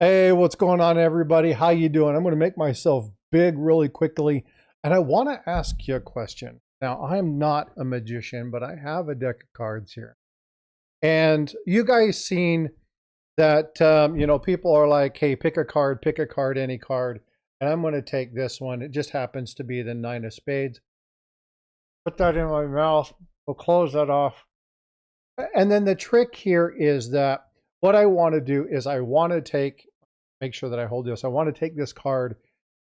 Hey, what's going on, everybody? How you doing? I'm going to make myself big really quickly, and I want to ask you a question. Now, I'm not a magician, but I have a deck of cards here. And you guys seen that, people are like, hey, pick a card, any card. And I'm going to take this one. It just happens to be the Nine of Spades. Put that in my mouth. We'll close that off. And then the trick here is that what I want to do is I want to make sure that I hold this. I want to take this card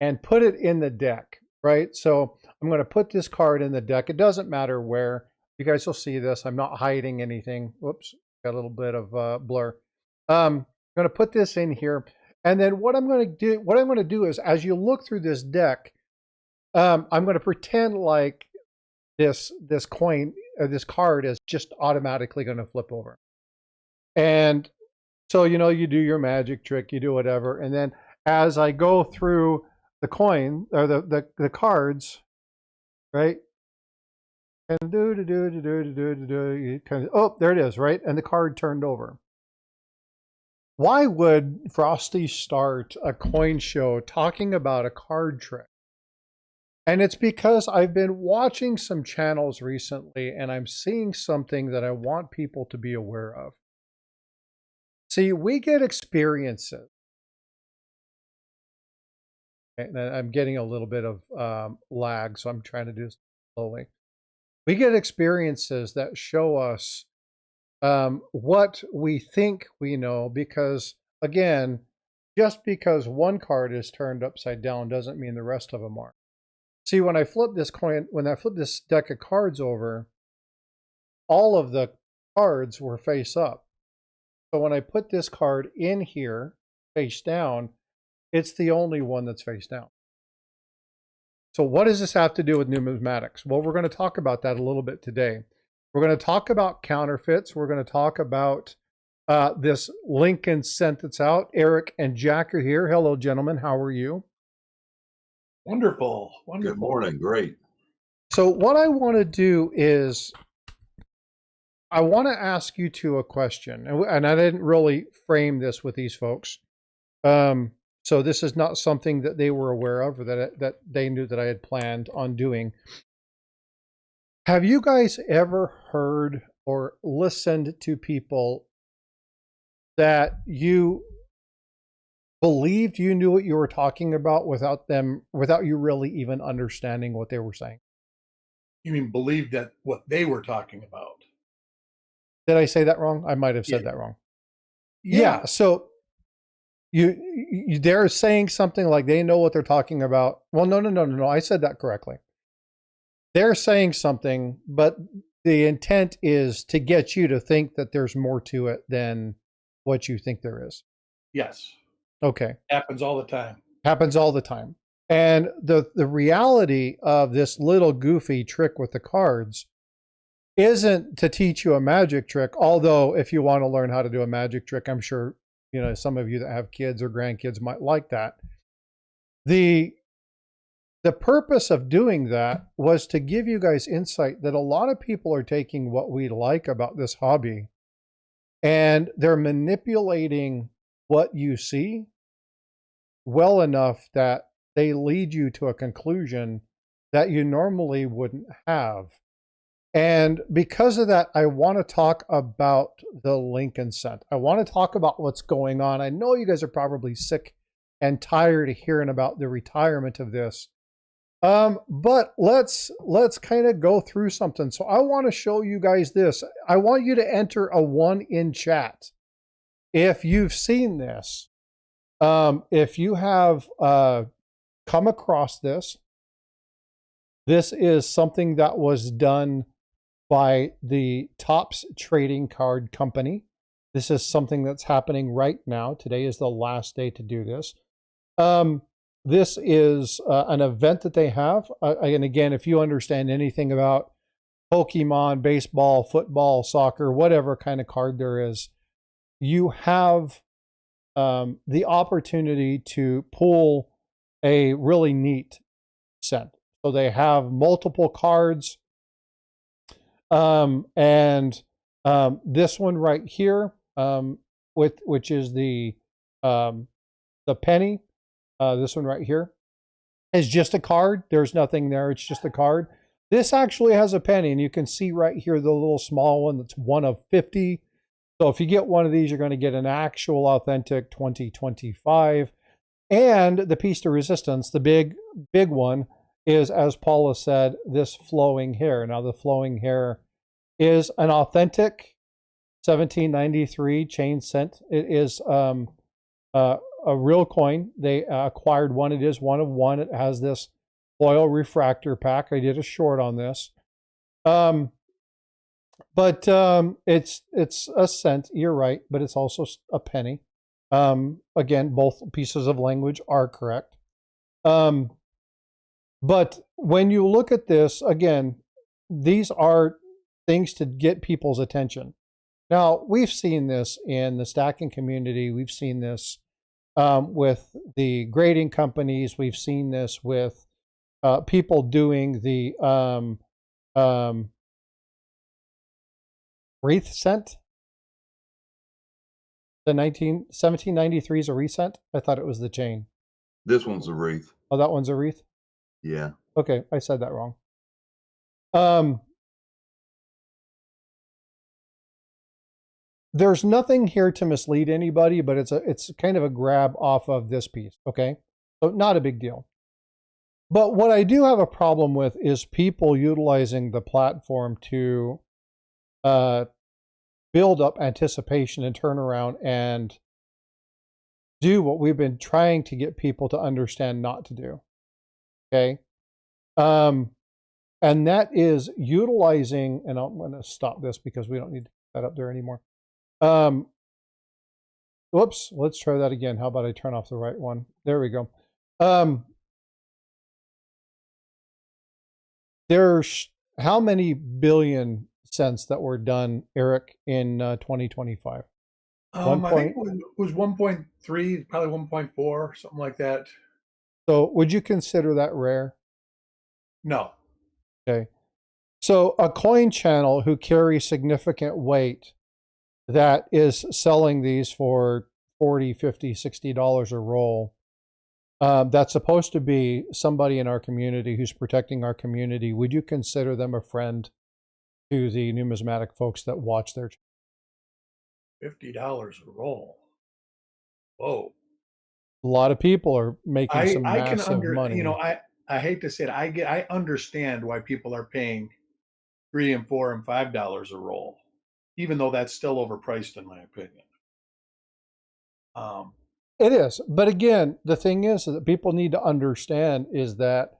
and put it in the deck, right? So I'm going to put this card in the deck. It doesn't matter where. You guys will see this. I'm not hiding anything. Whoops, got a little bit of blur. I'm going to put this in here. And then what I'm going to do is, as you look through this deck, I'm going to pretend like this coin or this card is just automatically going to flip over. And so, you do your magic trick, you do whatever. And then as I go through the coin or the cards, right? And oh, there it is, right? And the card turned over. Why would Frosty start a coin show talking about a card trick? And it's because I've been watching some channels recently and I'm seeing something that I want people to be aware of. See, we get experiences. And I'm getting a little bit of lag, so I'm trying to do this slowly. We get experiences that show us what we think we know because, again, just because one card is turned upside down doesn't mean the rest of them are. See, when I flip this deck of cards over, all of the cards were face up. So when I put this card in here, face down, it's the only one that's face down. So what does this have to do with numismatics? Well, we're going to talk about that a little bit today. We're going to talk about counterfeits. We're going to talk about this Lincoln cent that's out. Eric and Jack are here. Hello, gentlemen. How are you? Wonderful. Wonderful. Good morning. Great. So what I want to do is I want to ask you two a question. And I didn't really frame this with these folks. So this is not something that they were aware of or that they knew that I had planned on doing. Have you guys ever heard or listened to people that you believed you knew what you were talking about without you really even understanding what they were saying? You mean believe that what they were talking about? Did I say that wrong? I might have said that wrong. Yeah. So they're saying something like they know what they're talking about. Well, no. I said that correctly. They're saying something, but the intent is to get you to think that there's more to it than what you think there is. Yes. Okay. Happens all the time. Happens all the time. And the reality of this little goofy trick with the cards isn't to teach you a magic trick, although if you want to learn how to do a magic trick, I'm sure some of you that have kids or grandkids might like that. The purpose of doing that was to give you guys insight that a lot of people are taking what we like about this hobby and they're manipulating what you see well enough that they lead you to a conclusion that you normally wouldn't have. And because of that, I want to talk about the Lincoln cent. I want to talk about what's going on. I know you guys are probably sick and tired of hearing about the retirement of this. But let's kind of go through something. So I want to show you guys this. I want you to enter a 1 in chat if you've seen this. If you have come across this, this is something that was done by the Topps Trading Card Company. This is something that's happening right now. Today is the last day to do this. This is an event that they have. And again, if you understand anything about Pokemon, baseball, football, soccer, whatever kind of card there is, you have the opportunity to pull a really neat set. So they have multiple cards. This one right here, which is the The penny, this one right here, is just a card. There's nothing there. It's just a card. This actually has a penny, and you can see right here the little small one that's 1 of 50. So if you get one of these, you're going to get an actual authentic 2025. And the piece de resistance, the big one, is, as Paula said, this flowing hair. Now the flowing hair is an authentic 1793 chain cent. It is a real coin. They acquired one. It is 1 of 1. It has this foil refractor pack. I did a short on this. But it's a cent. You're right, but it's also a penny. Again, both pieces of language are correct. But when you look at this, again, these are things to get people's attention. Now, we've seen this in the stacking community. We've seen this with the grading companies. We've seen this with people doing the wreath cent. The 1793 is a wreath cent? I thought it was the chain. This one's a wreath. Oh, that one's a wreath? Yeah. Okay, I said that wrong. There's nothing here to mislead anybody, but it's kind of a grab off of this piece, okay? So not a big deal. But what I do have a problem with is people utilizing the platform to build up anticipation and turn around and do what we've been trying to get people to understand not to do, okay? And that is utilizing, and I'm going to stop this because we don't need to put that up there anymore. Whoops, let's try that again. How about I turn off the right one? There we go. There's how many billion cents that were done, Eric, in 2025? I think it was 1.3, probably 1.4, something like that. So would you consider that rare? No. Okay. So a coin channel who carries significant weight that is selling these for $40, $50, $60 a roll, that's supposed to be somebody in our community who's protecting our community. Would you consider them a friend to the numismatic folks that watch their $50 a roll? Whoa. A lot of people are making some massive money. You know, I hate to say it, I understand why people are paying $3 and $4 and $5 a roll, even though that's still overpriced in my opinion. It is. But again, the thing is that people need to understand is that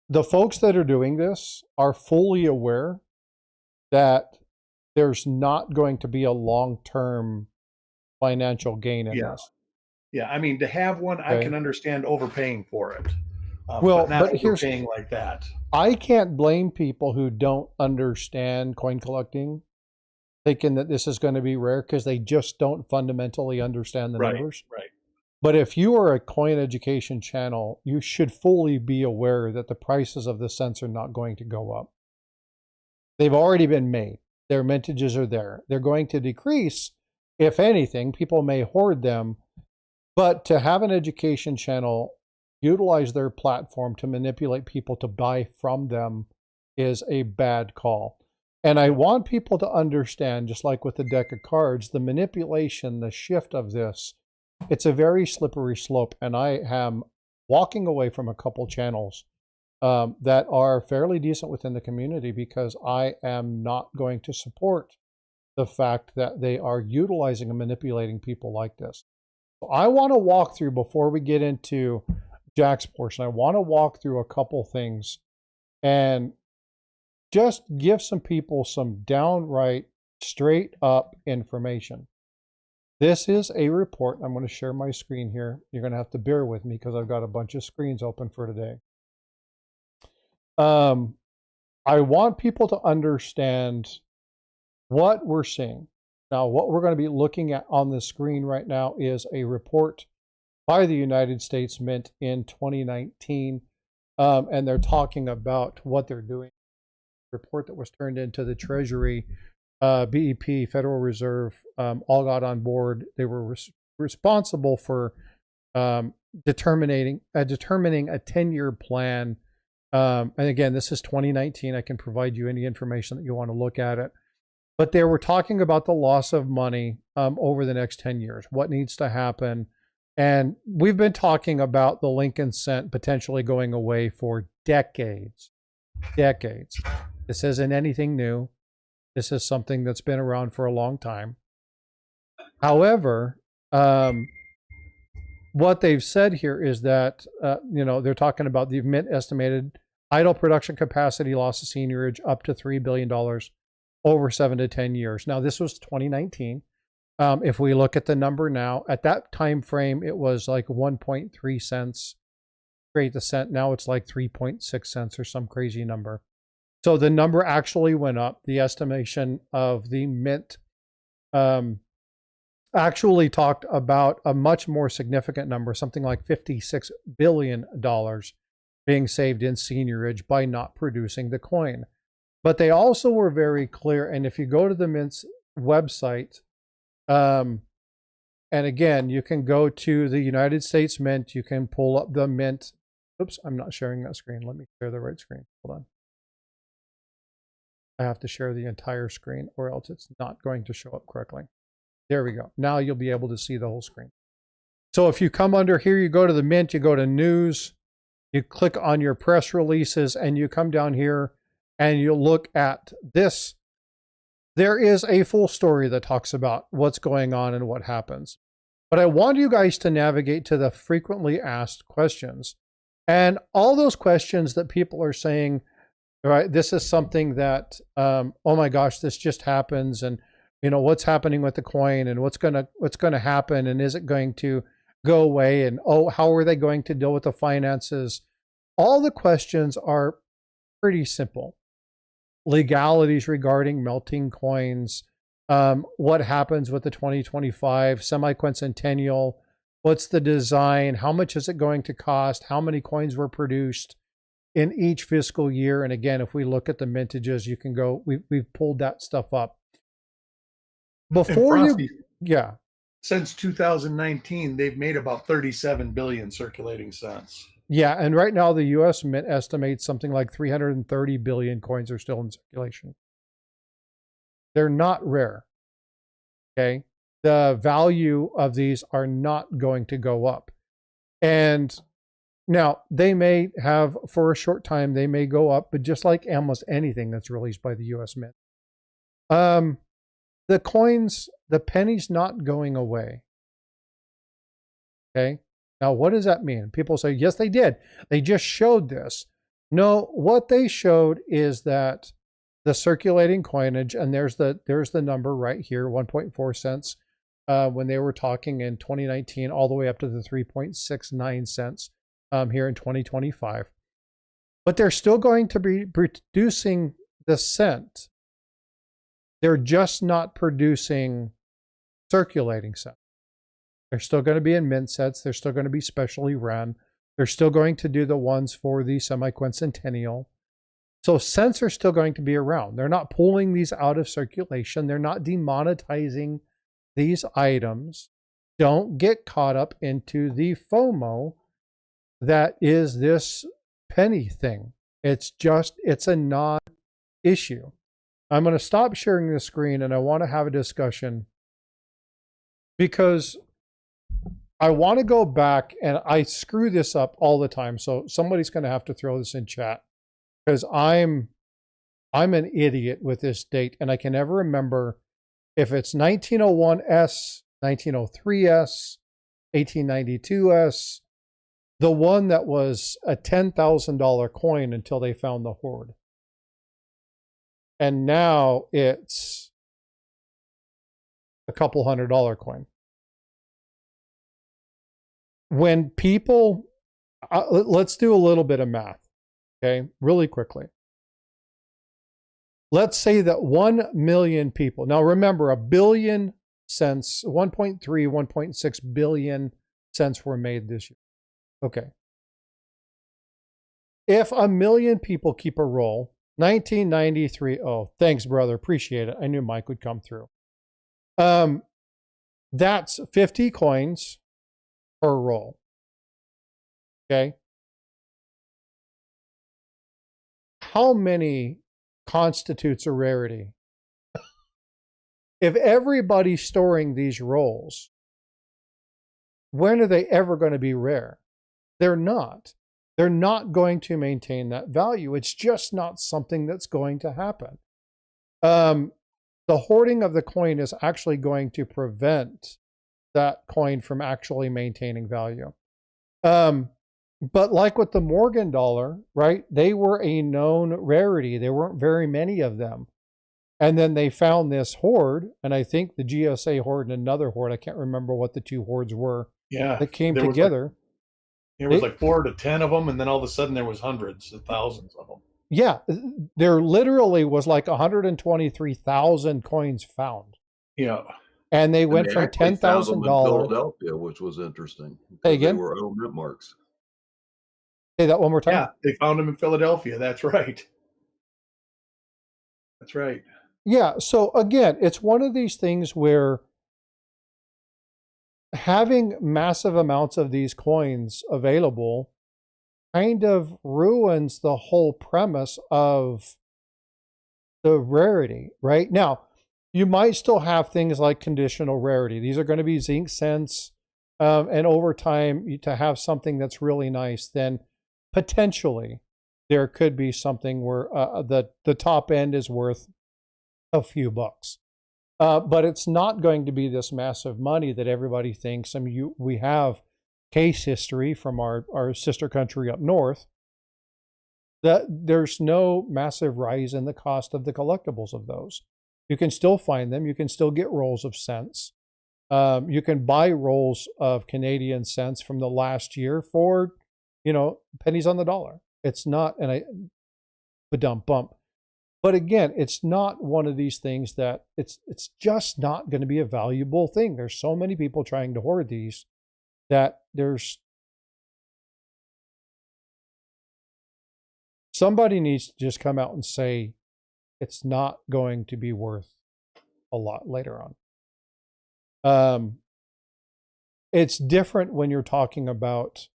the folks that are doing this are fully aware that there's not going to be a long-term financial gain in this. Yeah, I mean, to have one, okay, I can understand overpaying for it. Well, but not here's overpaying like that. I can't blame people who don't understand coin collecting, thinking that this is going to be rare, because they just don't fundamentally understand the numbers. Right. But if you are a coin education channel, you should fully be aware that the prices of the cents are not going to go up. They've already been made. Their mintages are there. They're going to decrease. If anything, people may hoard them. But to have an education channel utilize their platform to manipulate people to buy from them is a bad call. And I want people to understand, just like with the deck of cards, the manipulation, the shift of this, it's a very slippery slope. And I am walking away from a couple channels that are fairly decent within the community because I am not going to support the fact that they are utilizing and manipulating people like this. So I want to walk through, before we get into Jack's portion, I want to walk through a couple things and just give some people some downright straight up information. This is a report. I'm going to share my screen here. You're going to have to bear with me because I've got a bunch of screens open for today. I want people to understand what we're seeing. Now, what we're going to be looking at on the screen right now is a report by the United States Mint in 2019, and they're talking about what they're doing. Report that was turned into the Treasury, BEP, Federal Reserve, all got on board. They were responsible for determining a 10-year plan. And again, this is 2019. I can provide you any information that you want to look at it. But they were talking about the loss of money over the next 10 years, what needs to happen. And we've been talking about the Lincoln cent potentially going away for decades. Decades. This isn't anything new. This is something that's been around for a long time. However, what they've said here is that, they're talking about the Mint estimated idle production capacity loss of seigniorage up to $3 billion over 7 to 10 years. Now, this was 2019. If we look at the number now, at that time frame, it was like 1.3 cents. Create the cent. Now it's like 3.6 cents or some crazy number. So the number actually went up. The estimation of the Mint actually talked about a much more significant number, something like $56 billion being saved in seigniorage by not producing the coin. But they also were very clear, and if you go to the Mint's website, and again, you can go to the United States Mint, you can pull up the Mint. Oops, I'm not sharing that screen. Let me share the right screen. Hold on. I have to share the entire screen or else it's not going to show up correctly. There we go. Now you'll be able to see the whole screen. So if you come under here, you go to the Mint, you go to News, you click on your press releases, and you come down here and you look at this. There is a full story that talks about what's going on and what happens. But I want you guys to navigate to the frequently asked questions. And all those questions that people are saying, all right, this is something that, oh my gosh, this just happens. And, what's happening with the coin and what's going to happen? And is it going to go away? And, oh, how are they going to deal with the finances? All the questions are pretty simple. Legalities regarding melting coins, what happens with the 2025 semi-quincentennial, what's the design, how much is it going to cost, how many coins were produced in each fiscal year. And again, if we look at the mintages, you can go, we've pulled that stuff up. Before Frosty, yeah. Since 2019, they've made about 37 billion circulating cents. Yeah, and right now the U.S. Mint estimates something like 330 billion coins are still in circulation. They're not rare, okay? The value of these are not going to go up. And now, they may have, for a short time, they may go up, but just like almost anything that's released by the U.S. Mint. The coins, the penny's not going away, okay? Now, what does that mean? People say, yes, they did. They just showed this. No, what they showed is that the circulating coinage, and there's the number right here, 1.4 cents, when they were talking in 2019, all the way up to the 3.69 cents here in 2025. But they're still going to be producing the cent. They're just not producing circulating cents. They're still going to be in mint sets. They're still going to be specially run. They're still going to do the ones for the semi-quincentennial. So cents are still going to be around. They're not pulling these out of circulation. They're not demonetizing these items. Don't get caught up into the FOMO that is this penny thing. It's a non-issue. I'm going to stop sharing the screen and I want to have a discussion because I want to go back, and I screw this up all the time. So somebody's going to have to throw this in chat because I'm an idiot with this date, and I can never remember if it's 1901S, 1903S, 1892S, the one that was a $10,000 coin until they found the hoard. And now it's a couple $100 coin. When people, let's do a little bit of math, okay, really quickly. Let's say that 1 million people, now remember, a billion cents, 1.3, 1.6 billion cents were made this year. Okay. If 1 million people keep a roll, 1993, oh, thanks, brother, appreciate it. I knew Mike would come through. That's 50 coins per roll. Okay. How many constitutes a rarity? If everybody's storing these rolls, when are they ever going to be rare? They're not. They're not going to maintain that value. It's just not something that's going to happen. The hoarding of the coin is actually going to prevent that coin from actually maintaining value. But like with the Morgan dollar, right? They were a known rarity. There weren't very many of them. And then they found this hoard, and I think the GSA hoard and another hoard, I can't remember what the two hoards were, Yeah, that came there was together. there was like 4 to 10 of them, and then all of a sudden there was hundreds of thousands of them. Yeah, there literally was like 123,000 coins found. Yeah. And they And went they from actually found them in $10,000. Philadelphia, which was interesting. Say because They again? were old mint marks. Say that one more time. Yeah, they found them in Philadelphia. That's right. That's right. Yeah, so again, it's one of these things where having massive amounts of these coins available kind of ruins the whole premise of the rarity, right? Now, you might still have things like conditional rarity. These are going to be zinc cents, and over time, to have something that's really nice, then potentially there could be something where the top end is worth a few bucks. But it's not going to be this massive money that everybody thinks. I mean, we have case history from our sister country up north that there's no massive rise in the cost of the collectibles of those. You can still find them. You can still get rolls of cents. You can buy rolls of Canadian cents from the last year for, pennies on the dollar. It's not, bump. But again, it's not one of these things that it's just not going to be a valuable thing. There's so many people trying to hoard these that somebody needs to just come out and say it's not going to be worth a lot later on. It's different when you're talking about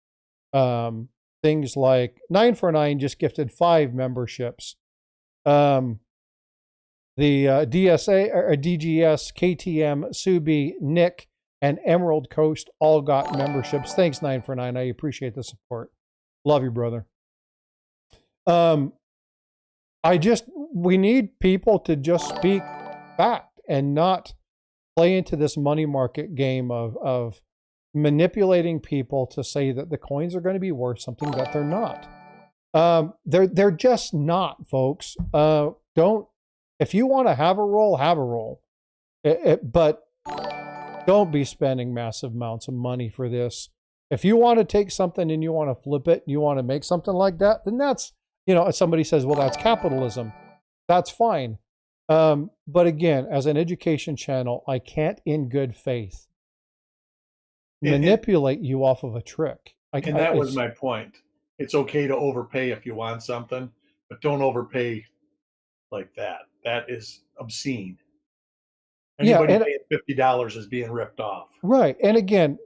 things like 949 just gifted 5 memberships. The DSA or DGS, KTM, Subi, Nick, and Emerald Coast all got memberships. Thanks, 949. I appreciate the support. Love you, brother. We need people to just speak fact and not play into this money market game of manipulating people to say that the coins are going to be worth something that they're not. They're just not, folks. If you want to have a roll, have a roll. But don't be spending massive amounts of money for this. If you want to take something and you want to flip it, and you want to make something like that, then that's, if somebody says, well, that's capitalism, that's fine. But again, as an education channel, I can't in good faith manipulate you off of a trick. And that was my point. It's okay to overpay if you want something, but don't overpay like that. That is obscene. Anybody paying $50 is being ripped off. Right. And again,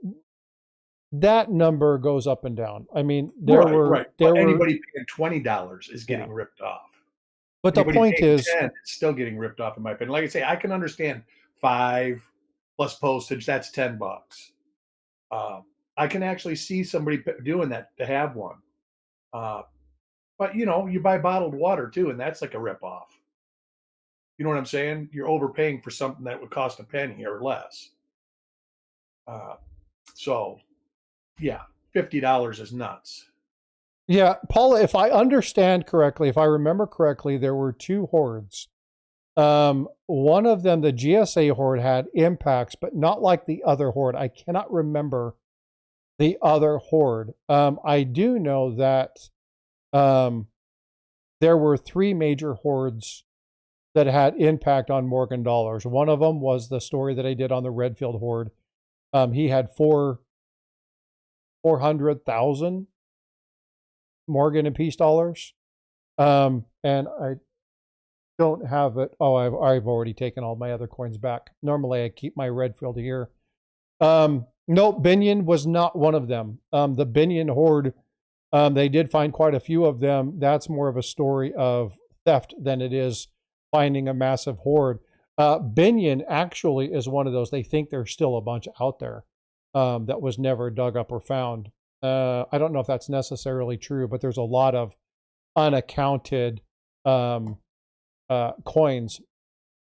that number goes up and down. I mean, anybody paying $20 is getting ripped off. But the point is, 10 is still getting ripped off, in my opinion. Like I say, I can understand 5 plus postage. That's $10. I can actually see somebody doing that to have one. But you buy bottled water too, and that's like a ripoff. You know what I'm saying? You're overpaying for something that would cost a penny or less. So, yeah, $50 is nuts. Yeah, Paula, if I understand correctly, if I remember correctly, there were 2 hoards. One of them, the GSA hoard, had impacts, but not like the other hoard. I cannot remember the other hoard. I do know that there were 3 major hoards that had impact on Morgan dollars. One of them was the story that I did on the Redfield hoard. He had 400,000 Morgan and Peace dollars. And I don't have it. Oh, I've already taken all my other coins back. Normally I keep my Redfield here No, Binion was not one of them. The Binion hoard, they did find quite a few of them. That's more of a story of theft than it is finding a massive hoard. Binion actually is one of those. They think there's still a bunch out there that was never dug up or found. I don't know if that's necessarily true, but there's a lot of unaccounted coins.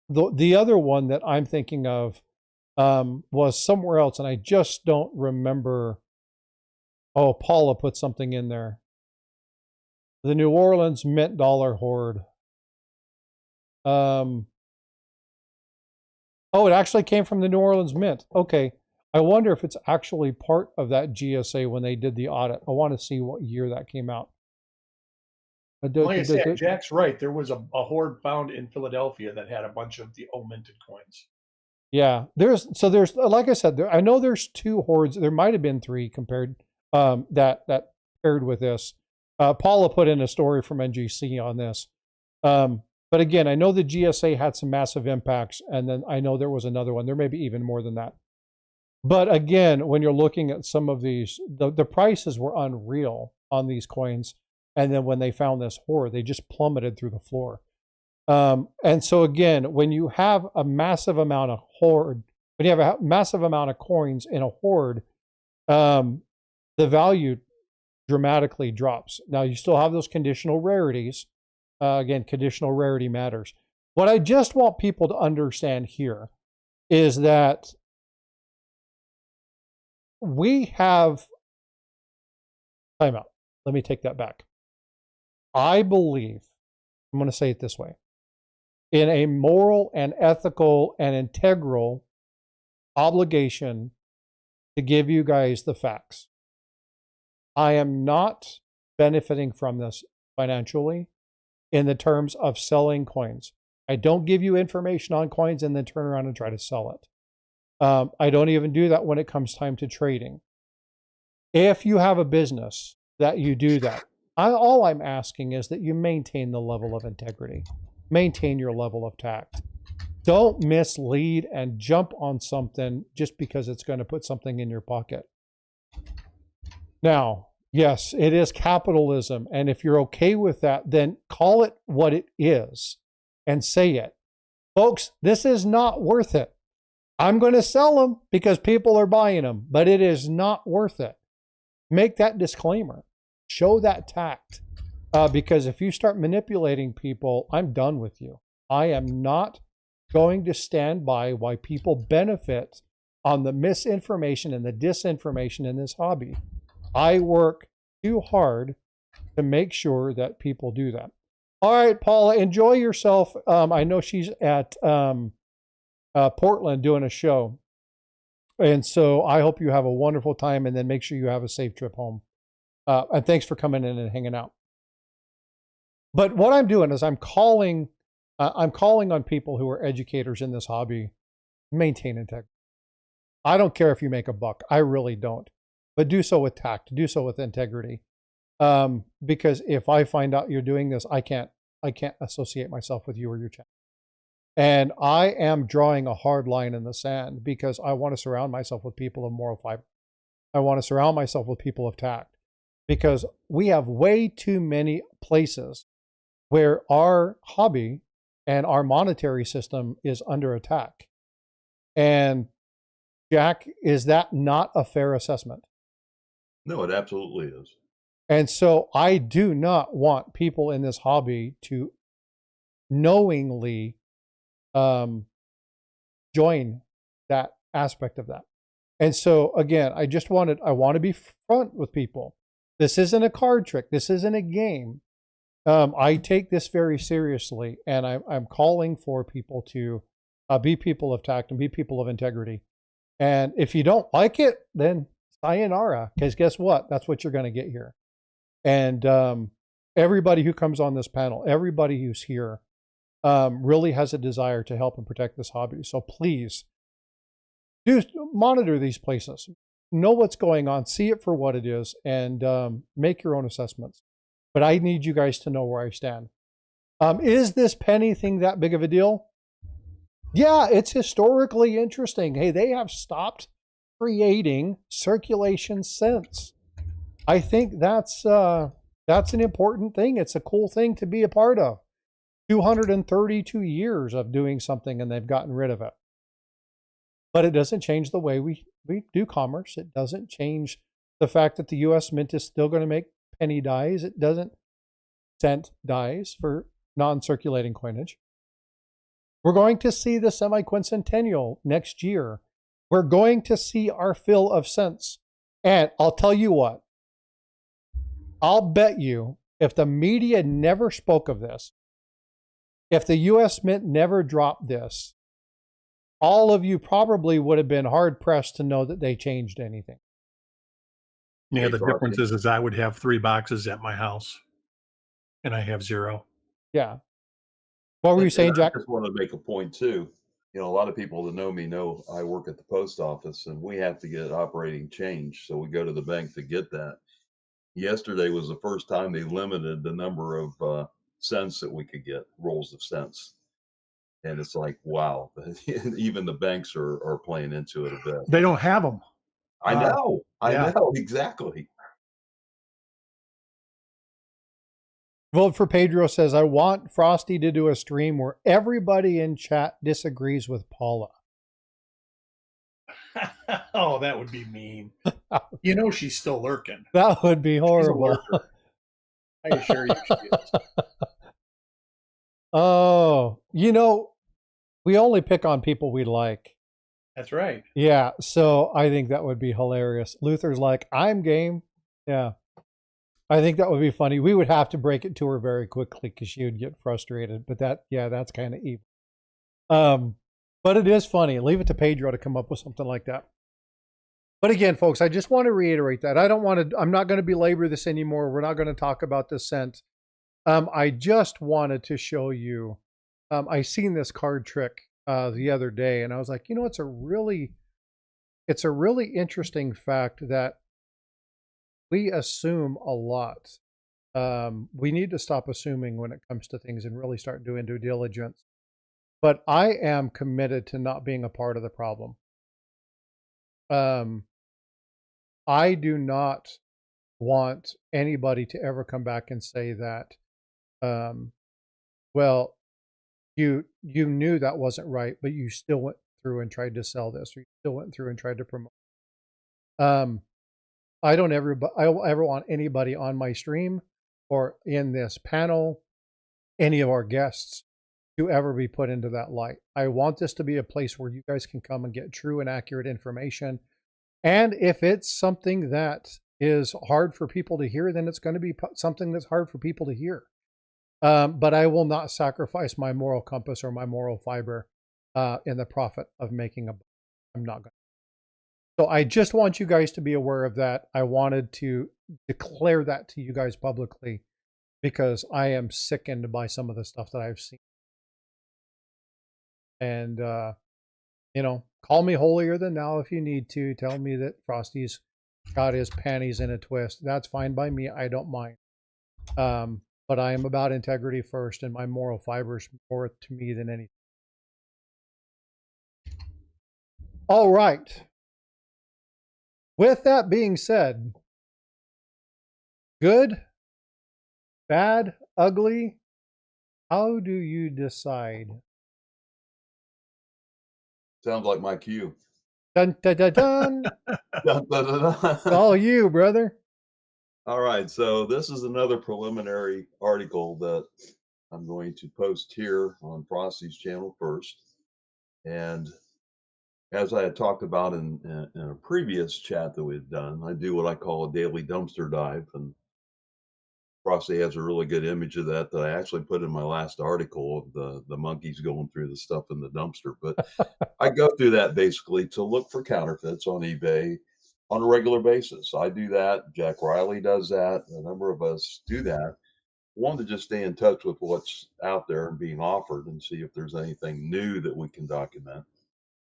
The other one that I'm thinking of was somewhere else, and I just don't remember. Oh, Paula put something in there. The New Orleans Mint dollar hoard. Oh, it actually came from the New Orleans Mint. Okay. I wonder if it's actually part of that GSA when they did the audit. I want to see what year that came out. Like I said, Jack's right. There was a hoard found in Philadelphia that had a bunch of the minted coins. Yeah, there's like I said, I know there's 2 hoards. There might have been 3 compared that paired with this. Paula put in a story from NGC on this. But again, I know the GSA had some massive impacts, and then I know there was another one. There may be even more than that. But again, when you're looking at some of these, the prices were unreal on these coins. And then when they found this hoard, they just plummeted through the floor. And so again, when you have a massive amount of hoard, when you have a massive amount of coins in a hoard, the value dramatically drops. Now you still have those conditional rarities. Again, conditional rarity matters. What I just want people to understand here is that we have time out. Let me take that back. I believe, I'm going to say it this way, in a moral and ethical and integral obligation to give you guys the facts. I am not benefiting from this financially in the terms of selling coins. I don't give you information on coins and then turn around and try to sell it. I don't even do that when it comes time to trading. If you have a business that you do that, all I'm asking is that you maintain the level of integrity, maintain your level of tact. Don't mislead and jump on something just because it's going to put something in your pocket. Now, yes, it is capitalism. And if you're okay with that, then call it what it is and say it. Folks, this is not worth it. I'm going to sell them because people are buying them, but it is not worth it. Make that disclaimer. Show that tact. Because if you start manipulating people, I'm done with you. I am not going to stand by why people benefit on the misinformation and the disinformation in this hobby. I work too hard to make sure that people do that. All right, Paula, enjoy yourself. I know she's at Portland doing a show. And so I hope you have a wonderful time, and then make sure you have a safe trip home. And thanks for coming in and hanging out. But what I'm doing is I'm calling on people who are educators in this hobby. Maintain integrity. I don't care if you make a buck. I really don't. But do so with tact. Do so with integrity. Because if I find out you're doing this, I can't associate myself with you or your channel. And I am drawing a hard line in the sand because I want to surround myself with people of moral fiber. I want to surround myself with people of tact, because we have way too many places where our hobby and our monetary system is under attack. And Jack, is that not a fair assessment? No, it absolutely is. And so I do not want people in this hobby to knowingly join that aspect of that. And so again, I want to be front with people. This isn't a card trick. This isn't a game. I take this very seriously, and I'm calling for people to be people of tact and be people of integrity. And if you don't like it, then sayonara, because guess what? That's what you're going to get here. And everybody who comes on this panel, everybody who's here, really has a desire to help and protect this hobby. So please do monitor these places. Know what's going on, see it for what it is, and make your own assessments. But I need you guys to know where I stand. Is this penny thing that big of a deal? Yeah, it's historically interesting. Hey, they have stopped creating circulation cents. I think that's an important thing. It's a cool thing to be a part of. 232 years of doing something and they've gotten rid of it. But it doesn't change the way we do commerce. It doesn't change the fact that the US Mint is still going to make penny dies. It doesn't cent dies for non-circulating coinage. We're going to see the semi-quincentennial next year. We're going to see our fill of cents. And I'll tell you what, I'll bet you if the media never spoke of this, if the US Mint never dropped this, all of you probably would have been hard pressed to know that they changed anything. Yeah, the difference is I would have 3 boxes at my house, and I have 0. Yeah. What were you saying, Jack? I just want to make a point too. You know, a lot of people that know me know I work at the post office, and we have to get operating change, so we go to the bank to get that. Yesterday was the first time they limited the number of cents that we could get, rolls of cents. And it's like, wow, even the banks are playing into it a bit. They don't have them. I know, yeah. I know, exactly. Vote for Pedro says, I want Frosty to do a stream where everybody in chat disagrees with Paula. Oh, that would be mean. You know she's still lurking. That would be horrible. I assure you she is. Oh, you know, we only pick on people we like. That's right. Yeah, so I think that would be hilarious. Luther's like, I'm game. Yeah. I think that would be funny. We would have to break it to her very quickly because she would get frustrated. But that's kind of evil. But it is funny. Leave it to Pedro to come up with something like that. But again, folks, I just want to reiterate that. I'm not going to belabor this anymore. We're not going to talk about the cent. I just wanted to show you, I seen this card trick the other day, and I was like, you know, it's a really interesting fact that we assume a lot. We need to stop assuming when it comes to things and really start doing due diligence. But I am committed to not being a part of the problem. I do not want anybody to ever come back and say that, well, you knew that wasn't right, but you still went through and tried to sell this, or you still went through and tried to promote. I don't ever want anybody on my stream or in this panel, any of our guests, to ever be put into that light. I want this to be a place where you guys can come and get true and accurate information. And if it's something that is hard for people to hear, then it's going to be something that's hard for people to hear. But I will not sacrifice my moral compass or my moral fiber in the profit of making a. I'm not going to. So I just want you guys to be aware of that. I wanted to declare that to you guys publicly because I am sickened by some of the stuff that I've seen. And, you know, call me holier than thou if you need to. Tell me that Frosty's got his panties in a twist. That's fine by me. I don't mind. But I am about integrity first, and my moral fibers more to me than anything. All right. With that being said, good, bad, ugly, how do you decide? Sounds like my cue. Dun, dun, dun, dun. Dun, dun, dun, dun. All you, brother. All right, so this is another preliminary article that I'm going to post here on Frosty's channel first. And as I had talked about in a previous chat that we had done, I do what I call a daily dumpster dive. And Frosty has a really good image of that I actually put in my last article of the monkeys going through the stuff in the dumpster. But I go through that basically to look for counterfeits on eBay on a regular basis. I do that. Jack Riley does that. A number of us do that. One, to just stay in touch with what's out there and being offered and see if there's anything new that we can document.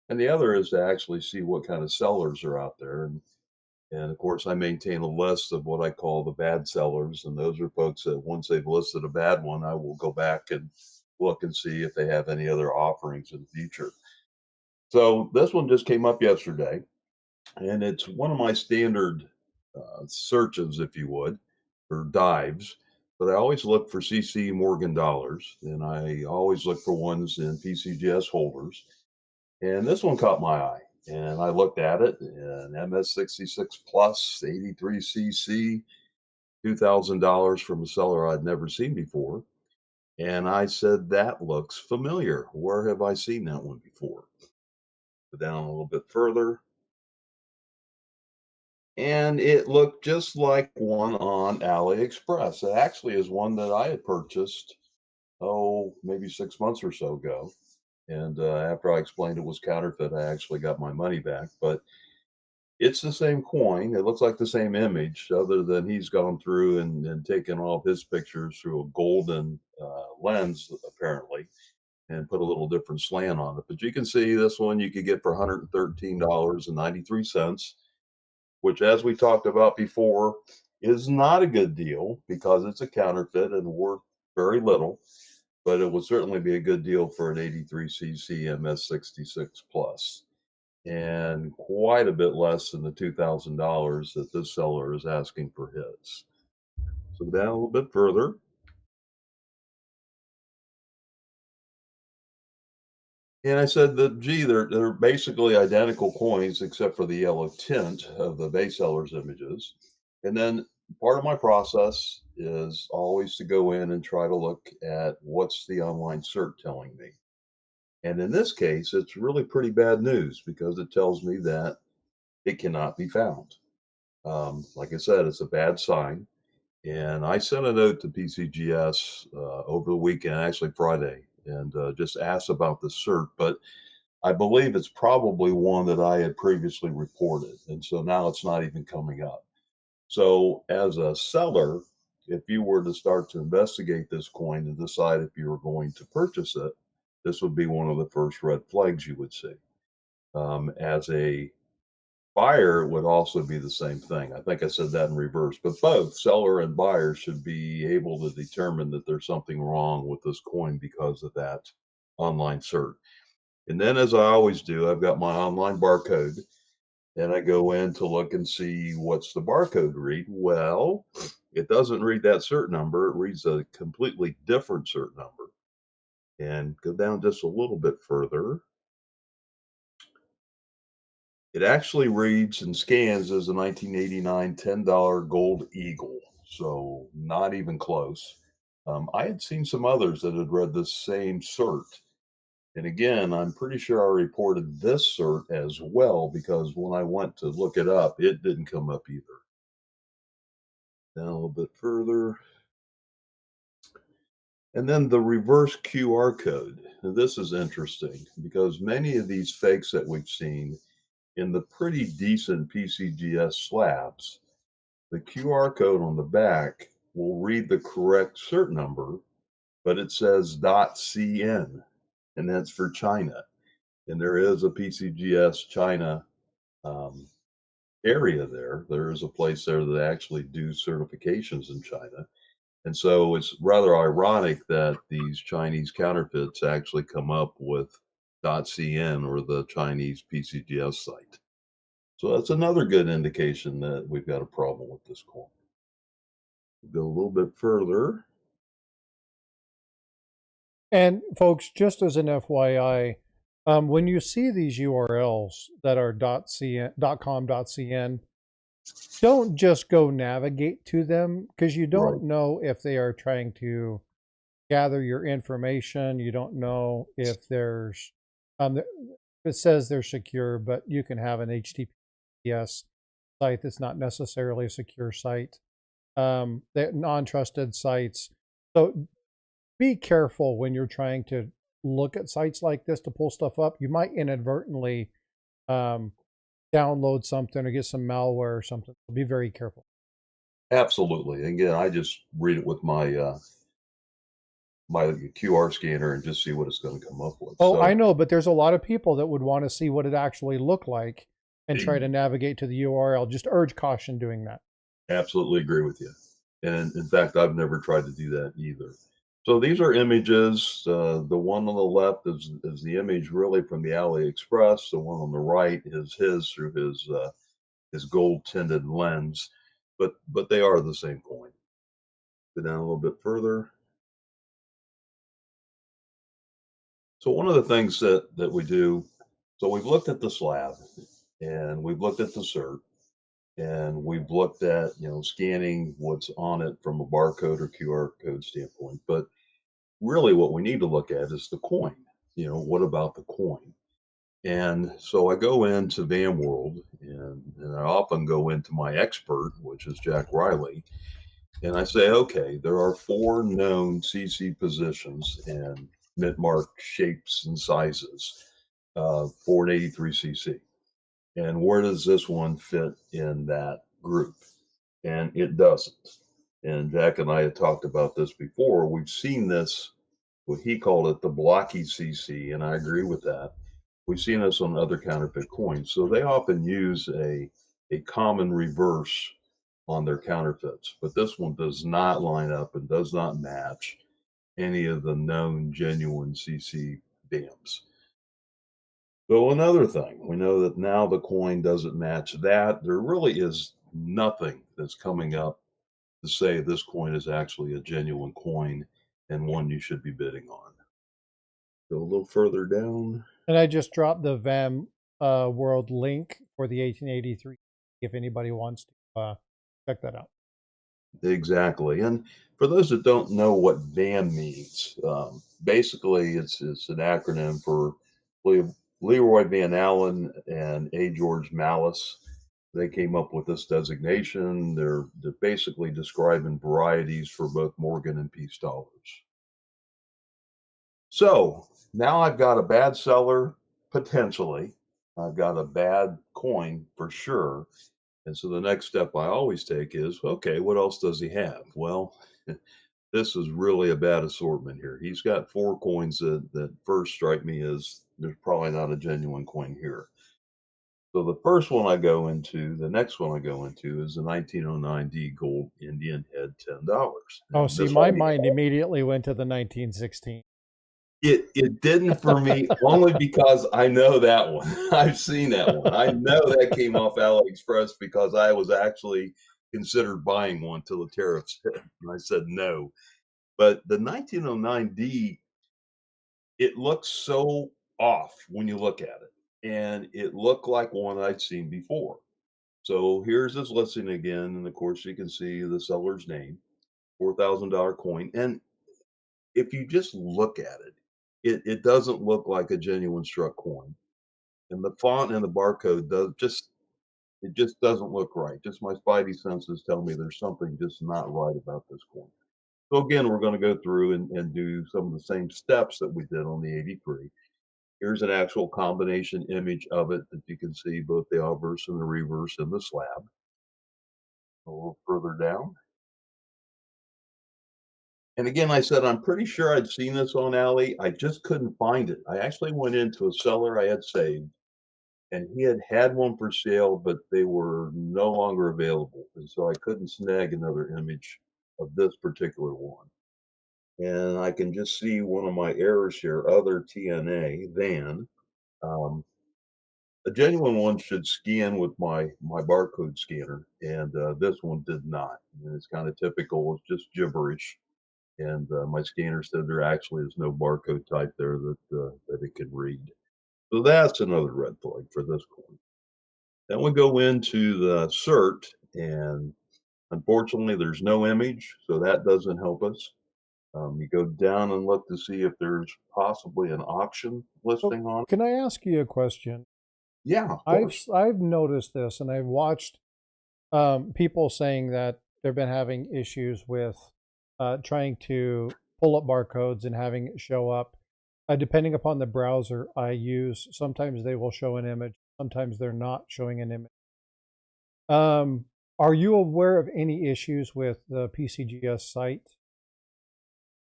And the other is to actually see what kind of sellers are out there. And of course, I maintain a list of what I call the bad sellers. And those are folks that once they've listed a bad one, I will go back and look and see if they have any other offerings in the future. So this one just came up yesterday. and it's one of my standard searches, if you would, or dives. But I always look for CC Morgan dollars, and I always look for ones in PCGS holders. And this one caught my eye, and I looked at it, and MS66 plus 83cc, $2,000 from a seller I'd never seen before. And I said, that looks familiar. Where have I seen that one before? Go down a little bit further, and it looked just like one on AliExpress. It actually is one that I had purchased, oh, maybe 6 months or so ago. And after I explained it was counterfeit, I actually got my money back. But it's the same coin. It looks like the same image, other than he's gone through and taken all of his pictures through a golden lens, apparently, and put a little different slant on it. But you can see this one you could get for $113.93, which, as we talked about before, is not a good deal because it's a counterfeit and worth very little. But it would certainly be a good deal for an 83cc MS66 plus, and quite a bit less than the $2,000 that this seller is asking for his. So down a little bit further, and I said that, gee, they're basically identical coins except for the yellow tint of the base seller's images. And then part of my process is always to go in and try to look at what's the online cert telling me. And in this case, it's really pretty bad news because it tells me that it cannot be found. Like I said, it's a bad sign. And I sent a note to PCGS over the weekend, actually Friday, and just asked about the cert. But I believe it's probably one that I had previously reported. And so now it's not even coming up. So, as a seller, if you were to start to investigate this coin and decide if you were going to purchase it, this would be one of the first red flags you would see. As a buyer, it would also be the same thing. I think I said that in reverse, but both seller and buyer should be able to determine that there's something wrong with this coin because of that online cert. And then, as I always do, I've got my online barcode, and I go in to look and see what's the barcode read. Well, it doesn't read that cert number. It reads a completely different cert number. And go down just a little bit further. It actually reads and scans as a 1989 $10 gold eagle. So not even close. I had seen some others that had read the same cert. And again, I'm pretty sure I reported this cert as well because when I went to look it up, it didn't come up either. Down a little bit further. And then the reverse QR code. Now, this is interesting because many of these fakes that we've seen in the pretty decent PCGS slabs, the QR code on the back will read the correct cert number, but it says .cn, and that's for China. And there is a PCGS China um, area there. There is a place there that actually do certifications in China. And so it's rather ironic that these Chinese counterfeits actually come up with .cn, or the Chinese PCGS site. So that's another good indication that we've got a problem with this coin. Go a little bit further. And folks, just as an FYI, when you see these URLs that are .cn, .com.cn, don't just go navigate to them because you Right. don't know if they are trying to gather your information. You don't know if there's, it says they're secure, but you can have an HTTPS site that's not necessarily a secure site. They're non-trusted sites. So be careful when you're trying to look at sites like this to pull stuff up. You might inadvertently um, download something or get some malware or something. So be very careful. Absolutely. Again, I just read it with my QR scanner and just see what it's going to come up with. Oh, I So know, but there's a lot of people that would want to see what it actually looked like and try to navigate to the URL. Just urge caution doing that. absolutely agree with you. And in fact, I've never tried to do that either. So these are images. The one on the left is the image really from the AliExpress. The one on the right is his through his his gold tinted lens, but they are the same coin. Go down a little bit further. So one of the things that we do, so we've looked at the slab and we've looked at the cert and we've looked at, scanning what's on it from a barcode or QR code standpoint. But really what we need to look at is the coin. What about the coin? And so I go into Van World and I often go into my expert, which is Jack Riley, and I say, okay, there are 4 known CC positions and mint mark shapes and sizes for an 83 CC. And where does this one fit in that group? And it doesn't. And Jack and I had talked about this before. We've seen this, what he called it, the blocky CC, and I agree with that. We've seen this on other counterfeit coins. So they often use a common reverse on their counterfeits, but this one does not line up and does not match any of the known genuine CC BAMs. So another thing, we know that now the coin doesn't match that. There really is nothing that's coming up to say this coin is actually a genuine coin and one you should be bidding on. Go a little further down. And I just dropped the VAM World link for the 1883 if anybody wants to check that out. Exactly. And for those that don't know what VAM means, basically it's an acronym for Leroy Van Allen and A. George Malice. They came up with this designation. They're basically describing varieties for both Morgan and Peace dollars. So now I've got a bad seller, potentially. I've got a bad coin for sure. And so the next step I always take is, okay, what else does he have? Well, this is really a bad assortment here. He's got 4 coins that first strike me as there's probably not a genuine coin here. So the first one I go into, the next one I go into is the 1909D gold Indian head $10. Oh, And see, this my one, mind immediately went to the 1916. it didn't for me only because I know that one. I've seen that one. I know that came off AliExpress because I was actually considered buying one till the tariffs hit. And I said no. But the 1909D, it looks so off when you look at it. And it looked like one I'd seen before. So here's this listing again. And of course, you can see the seller's name, $4,000 coin. And if you just look at it, it doesn't look like a genuine struck coin. And the font and the barcode it just doesn't look right. Just my spidey senses tell me there's something just not right about this coin. So again, we're going to go through and do some of the same steps that we did on the 83. Here's an actual combination image of it that you can see both the obverse and the reverse in the slab. A little further down. And again, I said, I'm pretty sure I'd seen this on Ali. I just couldn't find it. I actually went into a seller I had saved, and he had one for sale, but they were no longer available. And so I couldn't snag another image of this particular one. And I can just see one of my errors here, other TNA than. A genuine one should scan with my barcode scanner, and this one did not. And it's kind of typical. It's just gibberish. And my scanner said there actually is no barcode type there that it can read. So that's another red flag for this coin. Then we go into the cert, and unfortunately, there's no image, so that doesn't help us. You go down and look to see if there's possibly an auction So, listing on it. can I ask you a question? Yeah, of course. I've noticed this, and I've watched people saying that they've been having issues with trying to pull up barcodes and having it show up. Depending upon the browser I use, sometimes they will show an image, sometimes they're not showing an image. Are you aware of any issues with the PCGS site?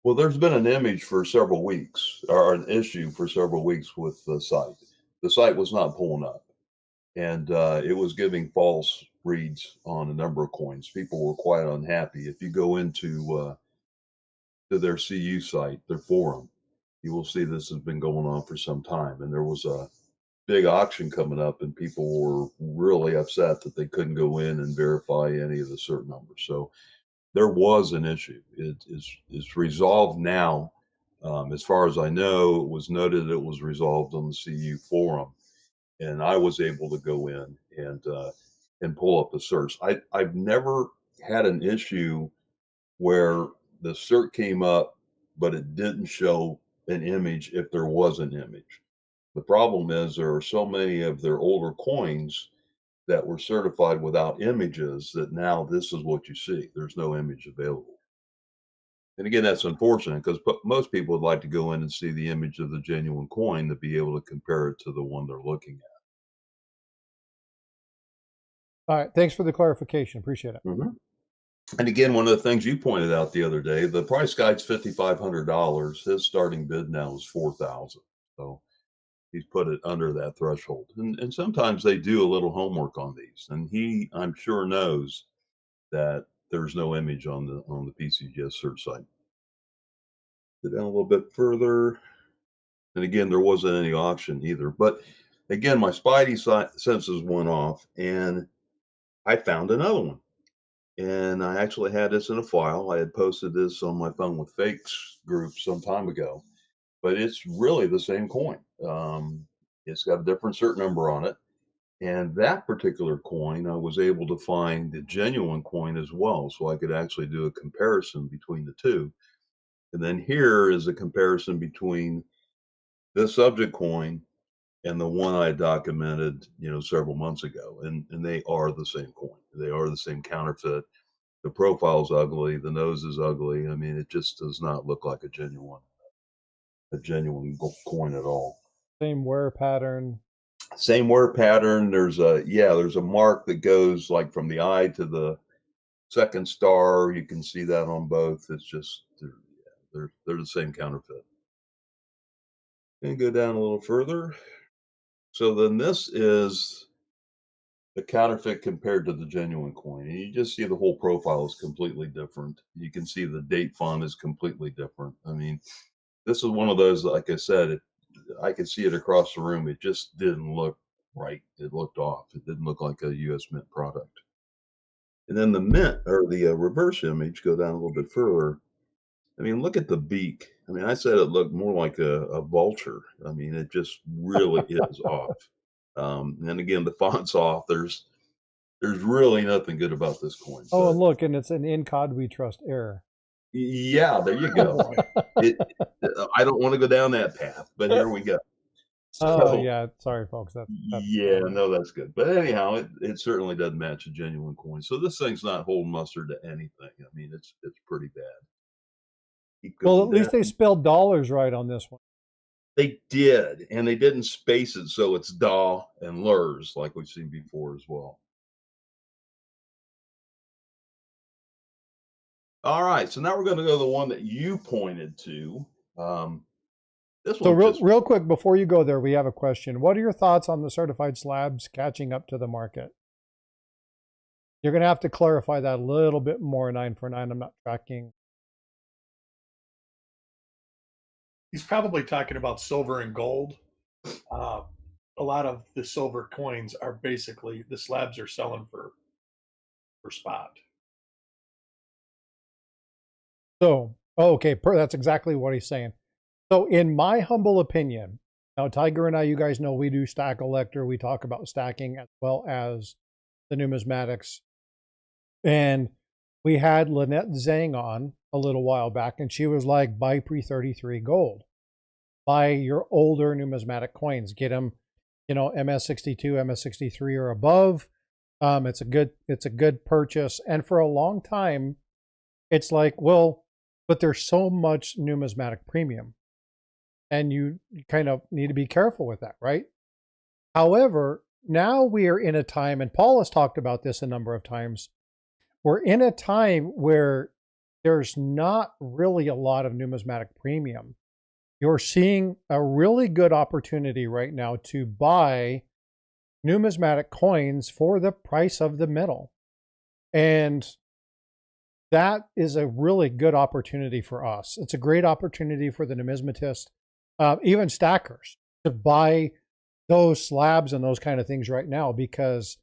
Well, there's been an image for several weeks, or an issue for several weeks with the site. The site was not pulling up, and it was giving false reads on a number of coins. People were quite unhappy. If you go into to their CU site, their forum, you will see this has been going on for some time. And there was big auction coming up, and people were really upset that they couldn't go in and verify any of the cert numbers. So there was an issue. It is resolved now. As far as I know, it was noted it was resolved on the CU forum, and I was able to go in and pull up the certs. I've never had an issue where the cert came up, but it didn't show an image if there was an image. The problem is there are so many of their older coins that were certified without images that now this is what you see. There's no image available. And again, that's unfortunate because most people would like to go in and see the image of the genuine coin to be able to compare it to the one they're looking at. All right. Thanks for the clarification. Appreciate it. Mm-hmm. And again, one of the things you pointed out the other day, the price guide's $5,500. His starting bid now is $4,000. So he's put it under that threshold. And sometimes they do a little homework on these. And he, I'm sure, knows that there's no image on the PCGS search site. Go down a little bit further. And again, there wasn't any auction either. But again, my spidey senses went off and I found another one. And I actually had this in a file. I had posted this on my Fun with Fakes group some time ago, but it's really the same coin. It's got a different cert number on it. And that particular coin, I was able to find the genuine coin as well. So I could actually do a comparison between the two. And then here is a comparison between this subject coin and the one I documented, several months ago. And they are the same coin. They are the same counterfeit. The profile's ugly. The nose is ugly. I mean, it just does not look like a genuine coin at all. Same wear pattern. Same wear pattern. There's a mark that goes like from the eye to the second star. You can see that on both. It's just they're the same counterfeit. And go down a little further. So then this is the counterfeit compared to the genuine coin. And you just see the whole profile is completely different. You can see the date font is completely different. I mean, this is one of those, like I said, I could see it across the room. It just didn't look right. It looked off. It didn't look like a US Mint product. And then the mint or the reverse image, go down a little bit further. I mean, look at the beak. I mean, I said it looked more like a vulture. I mean, it just really is off. And again, the font's off. There's really nothing good about this coin. Oh, and look, and it's an "In COD We Trust" error. Yeah, there you go. I don't want to go down that path, but here we go. Oh yeah, sorry folks. That's yeah, no, that's good. But anyhow, it certainly doesn't match a genuine coin. So this thing's not holding mustard to anything. I mean, it's pretty bad. Well, at least they spelled dollars right on this one. They did, and they didn't space it, so it's DAW and lurs like we've seen before as well. All right, so now we're going to go to the one that you pointed to. This So one real quick, before you go there, we have a question. What are your thoughts on the certified slabs catching up to the market? You're going to have to clarify that a little bit more, 949. I'm not tracking. He's probably talking about silver and gold. A lot of the silver coins are basically, the slabs are selling for spot. So, okay, that's exactly what he's saying. So in my humble opinion, now Tiger and I, you guys know we do Stack Elector. We talk about stacking as well as the numismatics. And we had Lynette Zhang on a little while back, and she was like, buy pre-33 gold. Buy your older numismatic coins. Get them, MS62, MS63 or above. It's a good purchase. And for a long time, it's like, well, but there's so much numismatic premium. And you kind of need to be careful with that, right? However, now we are in a time, and Paul has talked about this a number of times, we're in a time where there's not really a lot of numismatic premium. You're seeing a really good opportunity right now to buy numismatic coins for the price of the metal. And that is a really good opportunity for us. It's a great opportunity for the numismatist, even stackers, to buy those slabs and those kind of things right now, because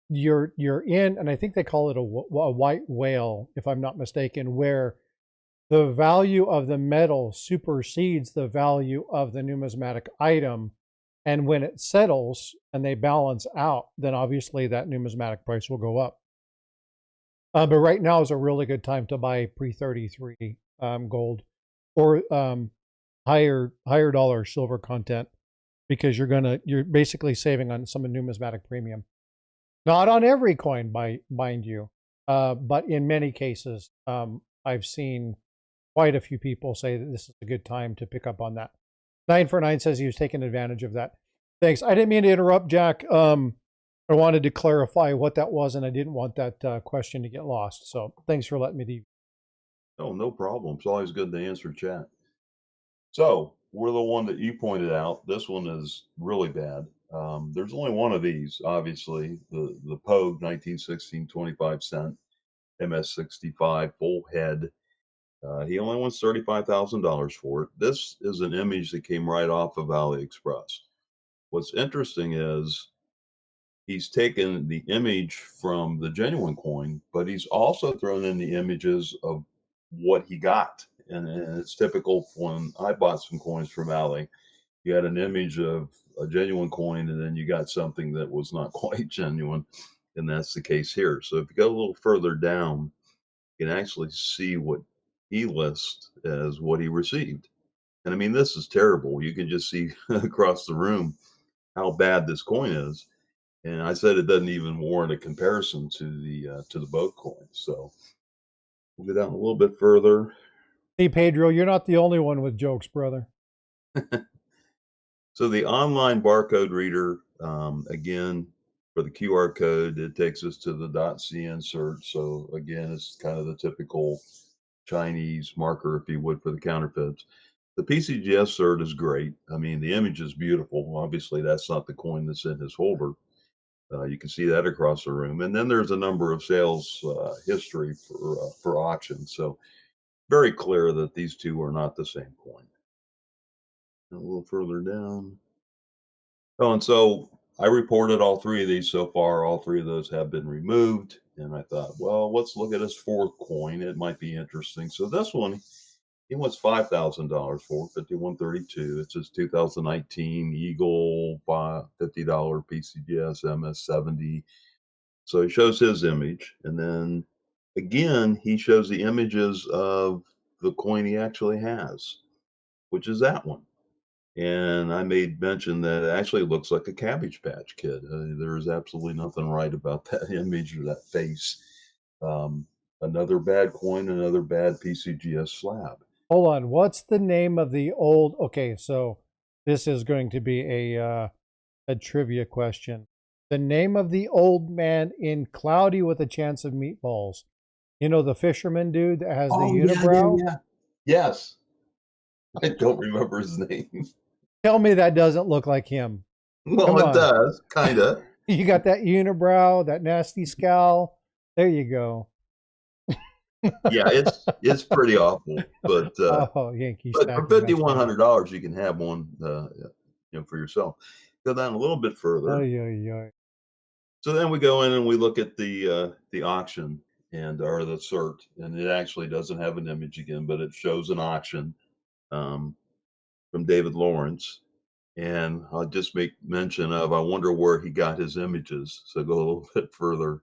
you're in, and I think they call it a white whale, if I'm not mistaken, where the value of the metal supersedes the value of the numismatic item. And when it settles and they balance out, then obviously that numismatic price will go up. But right now is a really good time to buy pre-33 gold or higher dollar silver content, because you're basically saving on some numismatic premium. Not on every coin, mind you, but in many cases, I've seen quite a few people say that this is a good time to pick up on that. 949 says he was taking advantage of that. Thanks. I didn't mean to interrupt, Jack. I wanted to clarify what that was, and I didn't want that question to get lost. So thanks for letting me do. Oh, no problem. It's always good to answer chat. So we're the one that you pointed out. This one is really bad. There's only one of these, obviously, the Pogue 1916 25-cent MS65 full head. He only wants $35,000 for it. This is an image that came right off of AliExpress. What's interesting is he's taken the image from the genuine coin, but he's also thrown in the images of what he got. And it's typical when I bought some coins from Ali. You had an image of a genuine coin, and then you got something that was not quite genuine. And that's the case here. So if you go a little further down, you can actually see what he lists as what he received. And I mean, this is terrible. You can just see across the room how bad this coin is. And I said it doesn't even warrant a comparison to the boat coins. So we'll go down a little bit further. Hey, Pedro, you're not the only one with jokes, brother. So the online barcode reader, again, for the QR code, it takes us to the .c insert. So again, it's kind of the typical Chinese marker, if you would, for the counterfeits. The PCGS cert is great. I mean, the image is beautiful. Obviously, that's not the coin that's in his holder. You can see that across the room. And then there's a number of sales history for auction. So very clear that these two are not the same coin. A little further down. Oh, and so I reported all three of these so far. All three of those have been removed. And I thought, well, let's look at his fourth coin. It might be interesting. So this one, he wants $5,000 for 5132. It's his 2019 Eagle $50 PCGS MS70. So he shows his image, and then again he shows the images of the coin he actually has, which is that one. And I made mention that it actually looks like a Cabbage Patch Kid. There is absolutely nothing right about that image or that face. Another bad coin, another bad PCGS slab. Hold on. What's the name of the old? Okay, so this is going to be a trivia question. The name of the old man in Cloudy with a Chance of Meatballs. You know, the fisherman dude that has the unibrow? Yeah. Yes. I don't remember his name. Tell me that doesn't look like him. Well, Come it on. does, kind of. You got that unibrow, that nasty scowl. There you go. Yeah, it's pretty awful. But Yankee but stacking. for $5,100, you can have one, for yourself. Go down a little bit further. So then we go in and we look at the auction or the cert, and it actually doesn't have an image again, but it shows an auction from David Lawrence. And I'll just make mention of, I wonder where he got his images. So go a little bit further.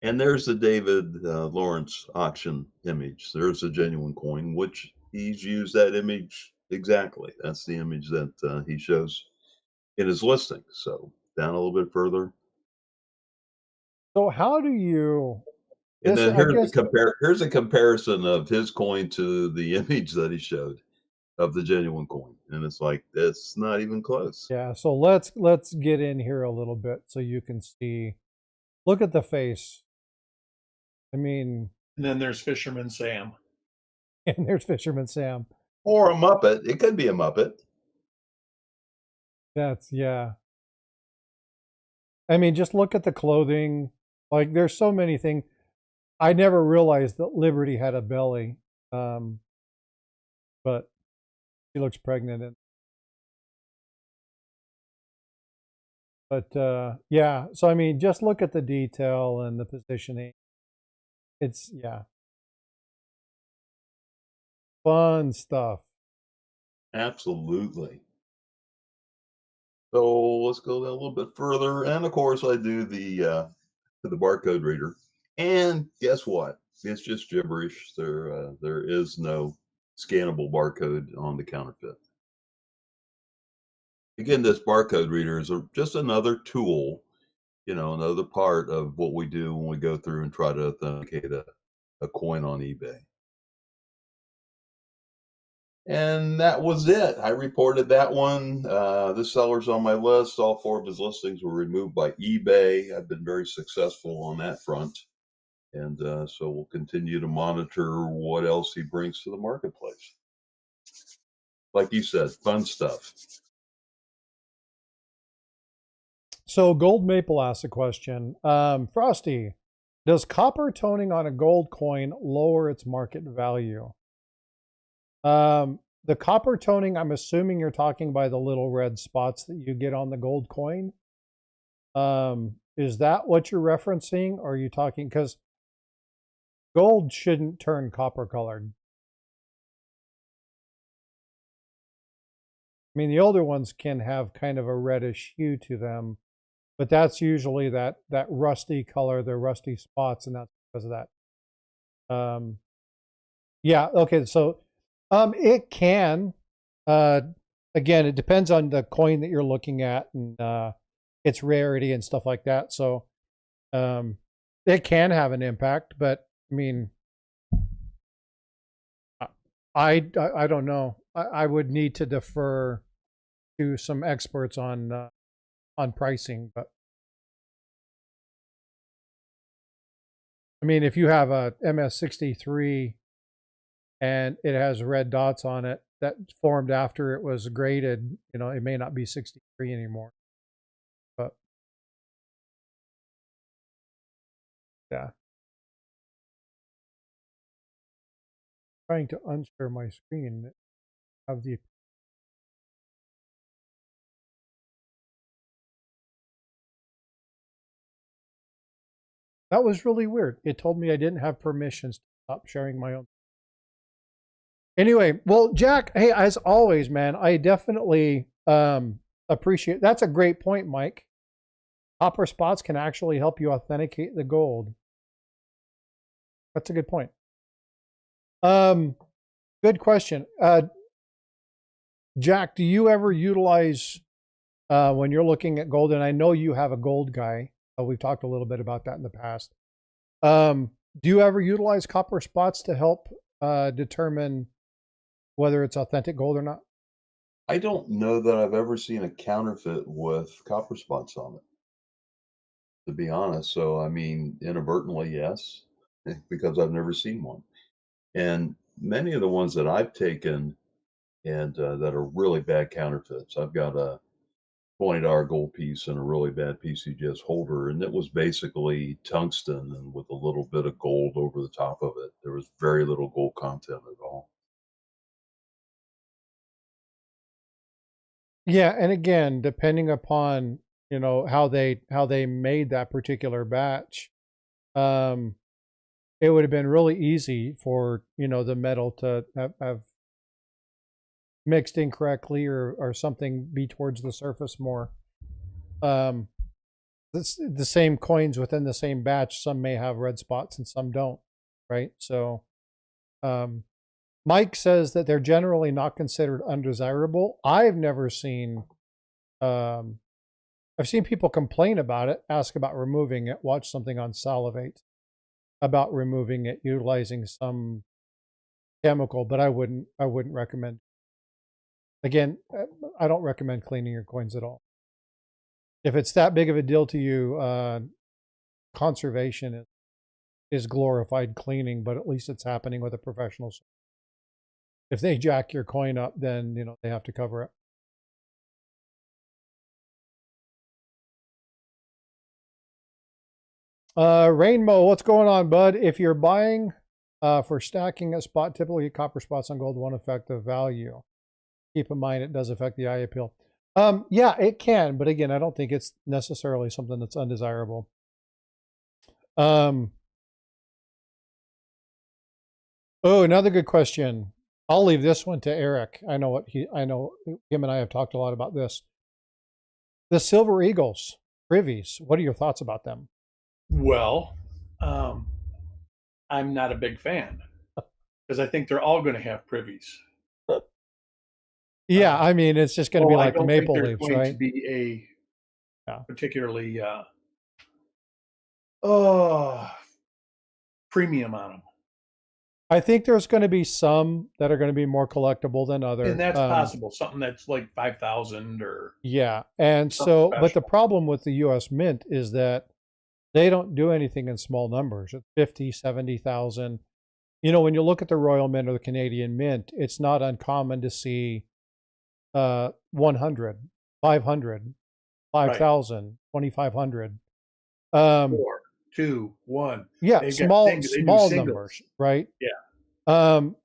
And there's the David Lawrence auction image. There's a genuine coin, which he's used that image exactly. That's the image that he shows in his listing. So down a little bit further. So how do you? And then here's a comparison of his coin to the image that he showed of the genuine coin, and it's like it's not even close. Yeah. So let's get in here a little bit so you can see. Look at the face. I mean, and then there's Fisherman Sam. And there's Fisherman Sam. Or a Muppet. It could be a Muppet. Yeah. I mean, just look at the clothing. Like, there's so many things. I never realized that Liberty had a belly. But She looks pregnant. But yeah, so I mean, just look at the detail and the positioning. It's, yeah, fun stuff. Absolutely. So let's go a little bit further. And of course, I do the barcode reader. And guess what? It's just gibberish. There is no scannable barcode on the counterfeit. Again, this barcode reader is just another tool, another part of what we do when we go through and try to authenticate a coin on eBay. And that was it. I reported that one. This seller's on my list. All 4 of his listings were removed by eBay. I've been very successful on that front. And so we'll continue to monitor what else he brings to the marketplace. Like you said, fun stuff. So Gold Maple asked a question. Frosty, does copper toning on a gold coin lower its market value? The copper toning, I'm assuming you're talking by the little red spots that you get on the gold coin. Is that what you're referencing? Or are you talking, because gold shouldn't turn copper colored. I mean, the older ones can have kind of a reddish hue to them, but that's usually that rusty color, the rusty spots, and that's because of that. Yeah, okay, so it can. Again, it depends on the coin that you're looking at and its rarity and stuff like that. So it can have an impact, but I mean, I don't know. I would need to defer to some experts on pricing, but I mean, if you have a MS63 and it has red dots on it that formed after it was graded, it may not be 63 anymore. But yeah. Trying to unshare my screen of the That was really weird. It told me I didn't have permissions to stop sharing my own. Anyway, well, Jack, hey, as always, man, I definitely appreciate. That's a great point, Mike. Copper spots can actually help you authenticate the gold. That's a good point. Good question. Jack, do you ever utilize when you're looking at gold? And I know you have a gold guy. We've talked a little bit about that in the past. Do you ever utilize copper spots to help determine whether it's authentic gold or not? I don't know that I've ever seen a counterfeit with copper spots on it, to be honest. So, I mean, inadvertently, yes, because I've never seen one. And many of the ones that I've taken and that are really bad counterfeits, I've got a $20 gold piece and a really bad PCGS holder, and it was basically tungsten and with a little bit of gold over the top of it. There was very little gold content at all. Yeah, and again, depending upon how they made that particular batch, it would have been really easy for the metal to have mixed incorrectly or something be towards the surface more. The same coins within the same batch, some may have red spots and some don't, right? So Mike says that they're generally not considered undesirable. I've never seen, I've seen people complain about it, ask about removing it, watch something on Salivate about removing it, utilizing some chemical, but I wouldn't recommend. Again, I don't recommend cleaning your coins at all. If it's that big of a deal to you, conservation is glorified cleaning, but at least it's happening with a professional. If they jack your coin up, then they have to cover it. Rainbow, what's going on, bud? If you're buying for stacking a spot, typically copper spots on gold won't affect the value. keep in mind it does affect the eye appeal. Yeah, it can, but again, I don't think it's necessarily something that's undesirable. Oh, another good question. I'll leave this one to Eric. I know him and I have talked a lot about this. The Silver Eagles, privies. What are your thoughts about them? Well, I'm not a big fan because I think they're all going to have privies. Yeah, I mean, it's just going to be like the Maple Leafs, going right? to be a Yeah. particularly premium on them. I think there's going to be some that are going to be more collectible than others. And that's possible. Something that's like 5,000 or yeah. And so, but the problem with the U.S. Mint is that they don't do anything in small numbers. It's 50, 70,000. You know, when you look at the Royal Mint or the Canadian Mint, it's not uncommon to see 100, 500, 5,000, 2,500. 4, 2, 1. Yeah, small numbers, right? Yeah.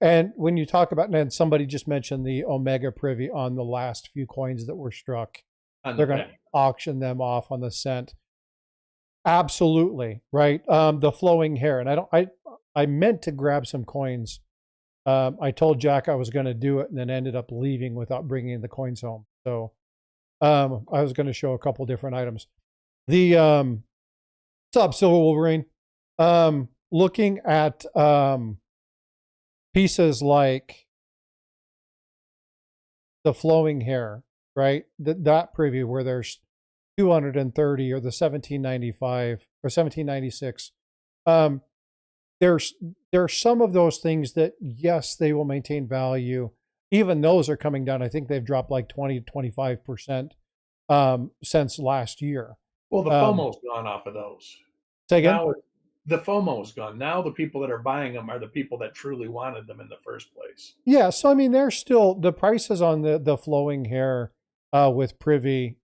And when you talk about, and somebody just mentioned the Omega Privy on the last few coins that were struck. They're going to auction them off on the cent. Absolutely, right? The flowing hair, and I meant to grab some coins. I told Jack I was going to do it, and then ended up leaving without bringing the coins home. So I was going to show a couple different items. The what's up, Silver Wolverine? Looking at pieces like the flowing hair, right? That preview where there's 230 or the 1795 or 1796. There's some of those things that, yes, they will maintain value. Even those are coming down. I think they've dropped like 20 to 25% since last year. Well, the FOMO's gone off of those. Say again? Now the FOMO's gone. Now the people that are buying them are the people that truly wanted them in the first place. Yeah, so I mean, there's still the prices on the flowing hair with Privy,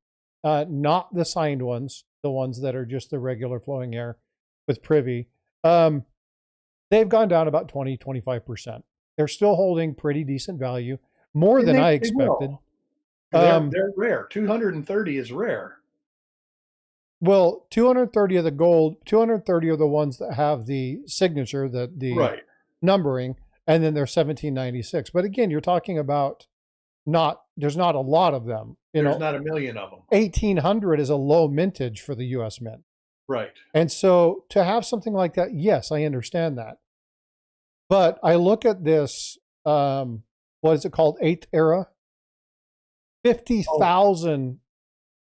not the signed ones, the ones that are just the regular flowing hair with Privy. They've gone down about 20, 25%. They're still holding pretty decent value, more than I expected. They're rare. 230 is rare. Well, 230 of the gold, 230 are the ones that have the signature, the right. numbering, and then they're 1796. But again, you're talking about there's not a lot of them. There's not a million of them. 1,800 is a low mintage for the U.S. Mint. Right. And so to have something like that, yes, I understand that. But I look at this, what is it called? 8th era? 50,000.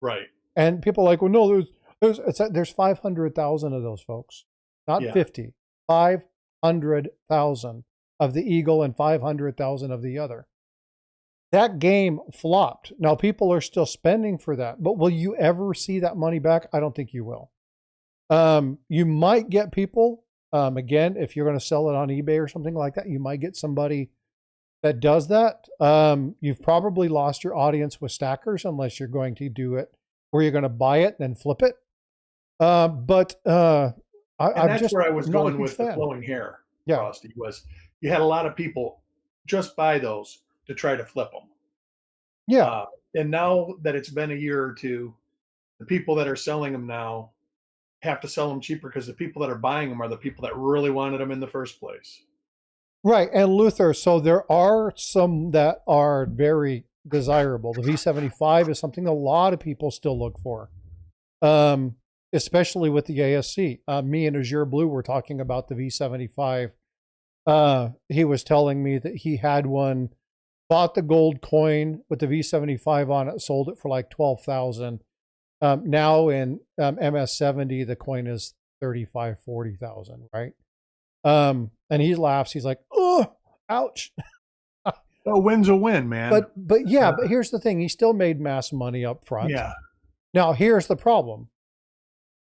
Right. And people are like, well, no, there's 500,000 of those folks, not 50. 500,000 of the Eagle and 500,000 of the other. That game flopped. Now people are still spending for that, but will you ever see that money back? I don't think you will. You might get people, again, if you're going to sell it on eBay or something like that, you might get somebody that does that. You've probably lost your audience with stackers unless you're going to do it where you're going to buy it and then flip it. That's where I was going with the flowing hair. Yeah. Frosty, was you had a lot of people just buy those to try to flip them. Yeah. And now that it's been a year or two, the people that are selling them now have to sell them cheaper because the people that are buying them are the people that really wanted them in the first place. Right. And Luther, so there are some that are very desirable. The V75 is something a lot of people still look for, especially with the ASC. Me and Azure Blue were talking about the V75. He was telling me that he had one, bought the gold coin with the V75 on it, sold it for like 12,000. Now in MS70, the coin is 35, 40,000, right? And he laughs. He's like, oh, ouch. A win's a win, man. But here's the thing. He still made mass money up front. Yeah. Now, here's the problem.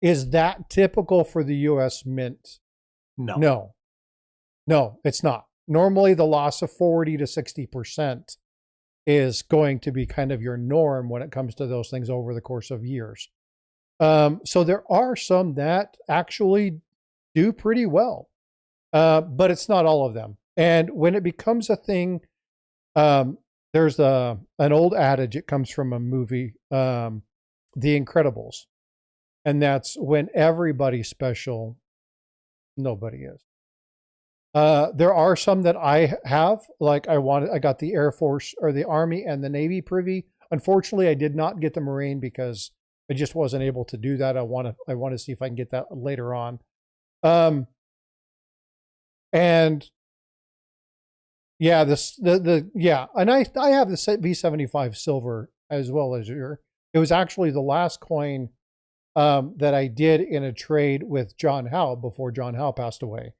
Is that typical for the U.S. Mint? No, it's not. Normally, the loss of 40 to 60% is going to be kind of your norm when it comes to those things over the course of years. So there are some that actually do pretty well, but it's not all of them. And when it becomes a thing, there's there's an old adage. It comes from a movie, The Incredibles, and that's when everybody's special, nobody is. There are some that I have, like I got the Air Force or the Army and the Navy privy. Unfortunately, I did not get the Marine because I just wasn't able to do that. I want to see if I can get that later on. And yeah, and I have the V75 silver as well as your. It was actually the last coin that I did in a trade with John Howe before John Howe passed away.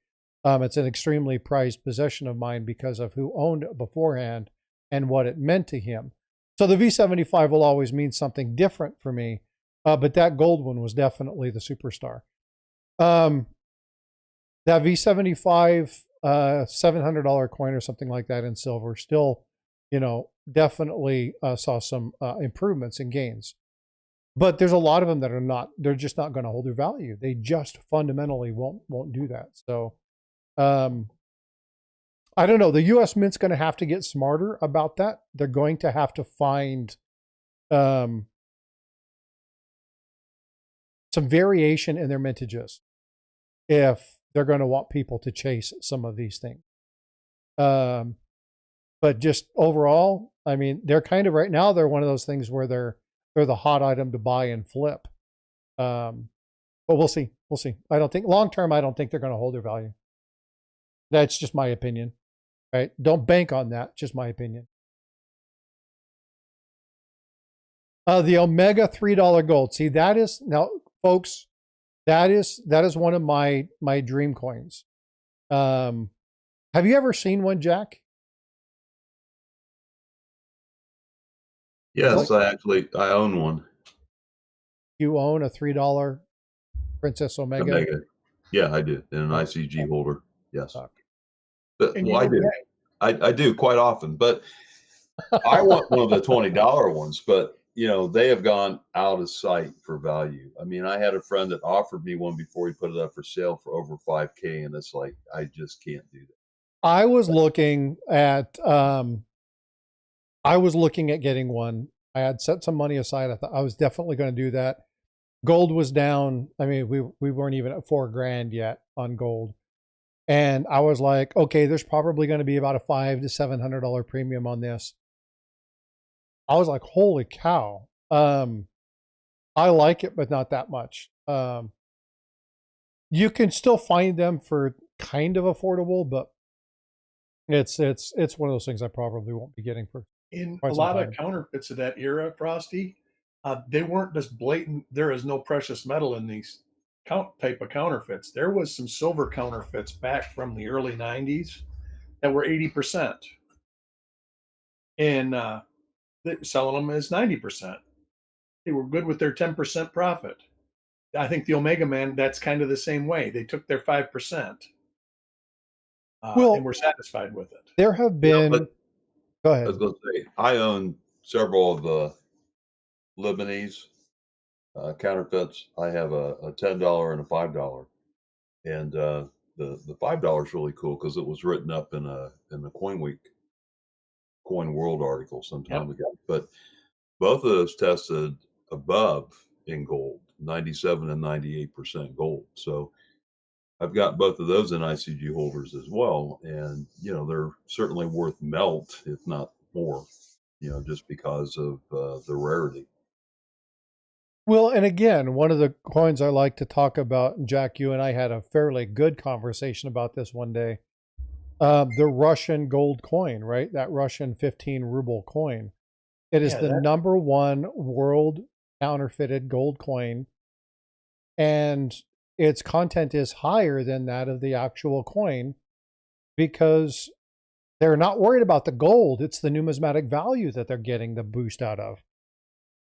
It's an extremely prized possession of mine because of who owned it beforehand and what it meant to him. So the V75 will always mean something different for me, but that gold one was definitely the superstar. That V75 $700 coin or something like that in silver still, definitely saw some improvements and gains. But there's a lot of them that are not, they're just not going to hold their value. They just fundamentally won't do that. So I don't know. The U.S. Mint's going to have to get smarter about that. They're going to have to find some variation in their mintages if they're going to want people to chase some of these things. But just overall, I mean, they're kind of right now, they're one of those things where they're the hot item to buy and flip. But we'll see. We'll see. I don't think long term, I don't think they're going to hold their value. That's just my opinion, right? Don't bank on that. Just my opinion. The Omega $3 gold. See, that is now, folks. That is one of my dream coins. Have you ever seen one, Jack? Yes, I own one. You own a $3 Princess Omega? Yeah, I do. In an ICG holder. Yes. But, well, I do. I do quite often. But I want one of the $20 ones. But, they have gone out of sight for value. I mean, I had a friend that offered me one before he put it up for sale for over $5K. And it's like, I just can't do that. I was looking at getting one. I had set some money aside. I thought I was definitely going to do that. Gold was down. I mean, we weren't even at $4,000 yet on gold. And I was like, okay, there's probably going to be about a $500 to $700 premium on this. I was like, holy cow. I like it, but not that much. You can still find them for kind of affordable, but it's one of those things I probably won't be getting for in a lot of counterfeits of that era, Frosty. They weren't just blatant. There is no precious metal in these type of counterfeits. There was some silver counterfeits back from the early 90s that were 80%, and selling them as 90%. They were good with their 10% profit. I think the Omega Man, that's kind of the same way. They took their 5%. And we're satisfied with it. There have been. Go ahead. I was going to say, I own several of the Lebanese counterfeits. I have a $10 and a $5, and the $5 is really cool because it was written up in the Coin Week, Coin World article some time ago. But both of those tested above in gold, 97 and 98% gold. So I've got both of those in ICG holders as well. And, they're certainly worth melt, if not more, just because of the rarity. Well, and again, one of the coins I like to talk about, Jack, you and I had a fairly good conversation about this one day. The Russian gold coin, right? That Russian 15 ruble coin. It is the number one world counterfeited gold coin. And its content is higher than that of the actual coin because they're not worried about the gold. It's the numismatic value that they're getting the boost out of,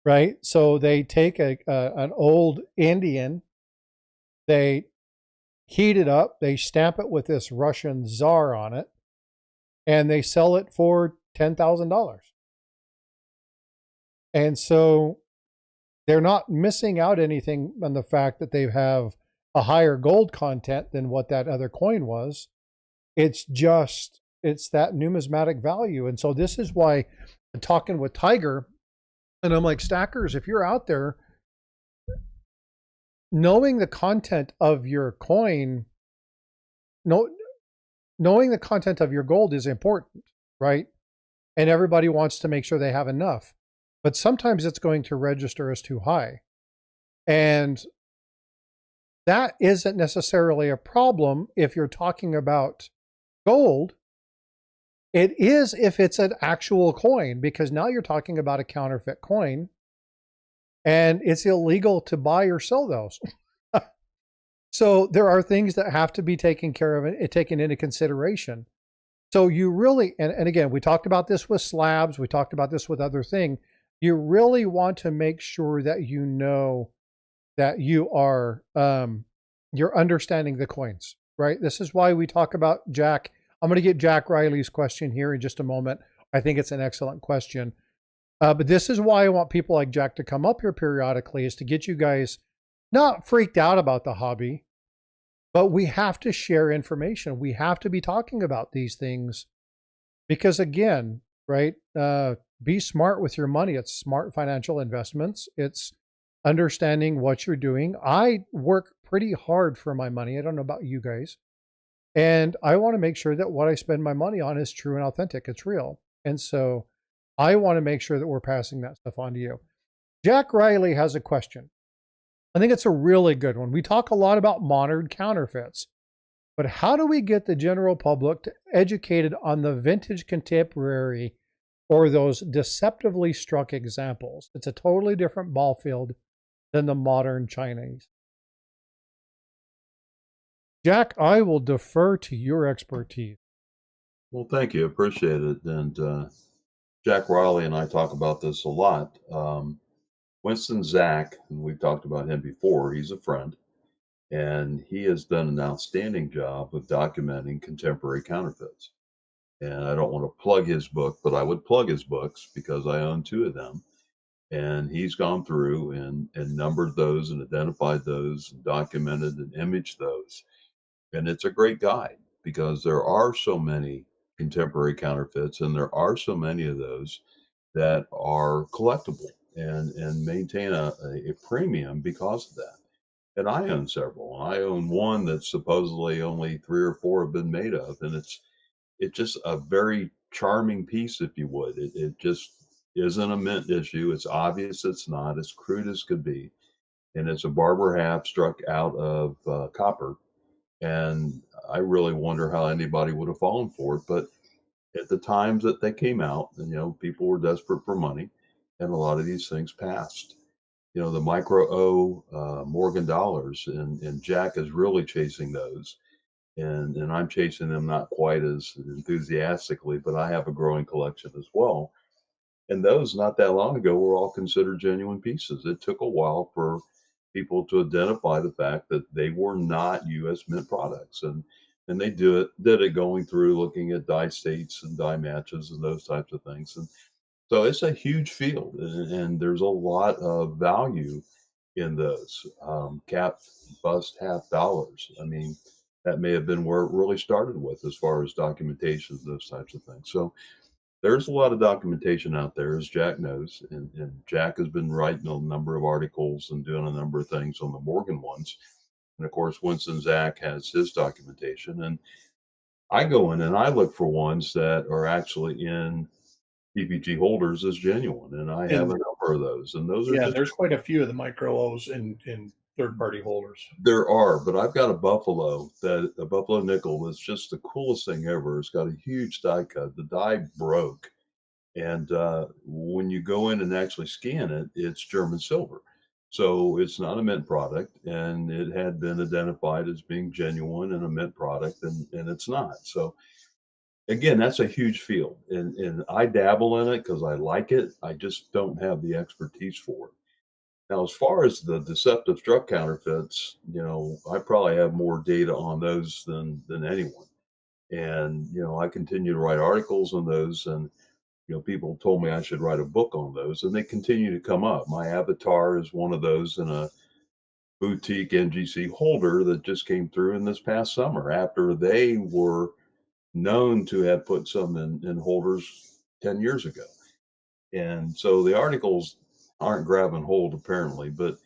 right? So they take an old Indian, they heat it up, they stamp it with this Russian czar on it, and they sell it for $10,000. And so they're not missing out anything on the fact that they have a higher gold content than what that other coin was. It's that numismatic value. And so this is why and talking with Tiger, and I'm like, stackers, if you're out there, knowing the content of your coin, know, knowing the content of your gold is important, right? And everybody wants to make sure they have enough. But sometimes it's going to register as too high. And that isn't necessarily a problem if you're talking about gold. It is if it's an actual coin, because now you're talking about a counterfeit coin, and it's illegal to buy or sell those. So there are things that have to be taken care of and taken into consideration. So you really, and again, we talked about this with slabs, we talked about this with other things. You really want to make sure that you know that you are you're understanding the coins, right? This is why we talk about Jack. I'm going to get Jack Riley's question here in just a moment. I think it's an excellent question. But this is why I want people like Jack to come up here periodically, is to get you guys not freaked out about the hobby, but we have to share information. We have to be talking about these things because, again, right, be smart with your money. It's smart financial investments. It's understanding what you're doing. I work pretty hard for my money. I don't know about you guys. And I want to make sure that what I spend my money on is true and authentic. It's real. And so I want to make sure that we're passing that stuff on to you. Jack Riley has a question. I think it's a really good one. We talk a lot about modern counterfeits, but how do we get the general public educated on the vintage contemporary or those deceptively struck examples? It's a totally different ball field than the modern Chinese. Jack, I will defer to your expertise. Well, thank you. Appreciate it. And Jack Riley and I talk about this a lot. Winston Zach, and we've talked about him before, he's a friend, and he has done an outstanding job of documenting contemporary counterfeits. And I don't want to plug his book, but I would plug his books because I own two of them. And he's gone through and numbered those and identified those and documented and imaged those. And it's a great guide because there are so many contemporary counterfeits and there are so many of those that are collectible and maintain a premium because of that. And I own several. I own one that's supposedly only three or four have been made of, and it's just a very charming piece, if you would. It just isn't a mint issue. It's obvious it's not, as crude as could be, and it's a barber half struck out of copper. And I really wonder how anybody would have fallen for it, but at the times that they came out, and, people were desperate for money, and a lot of these things passed. The micro O Morgan dollars, and Jack is really chasing those, and I'm chasing them not quite as enthusiastically, but I have a growing collection as well. And those not that long ago were all considered genuine pieces. It took a while for people to identify the fact that they were not U.S. Mint products, and they did it going through looking at die states and die matches and those types of things. And so it's a huge field, and there's a lot of value in those cap, bust, half dollars. I mean, that may have been where it really started with as far as documentation, those types of things. So there's a lot of documentation out there, as Jack knows, and Jack has been writing a number of articles and doing a number of things on the Morgan ones. And of course, Winston Zach has his documentation, and I go in and I look for ones that are actually in PPG holders as genuine, and I have And a number of those, and those are yeah, just there's quite a few of the micro O's in third party holders. there are, but I've got a Buffalo nickel that's just the coolest thing ever. It's got a huge die cut. The die broke, and when you go in and actually scan it, it's German silver. So it's not a mint product, and it had been identified as being genuine and a mint product, and it's not. So again, that's a huge field, and I dabble in it because I like it. I just don't have the expertise for it. Now, as far as the deceptive drug counterfeits, I probably have more data on those than anyone. And I continue to write articles on those, and people told me I should write a book on those, and they continue to come up. My avatar is one of those in a boutique NGC holder that just came through in this past summer after they were known to have put some in holders 10 years ago. And so the articles aren't grabbing hold apparently, but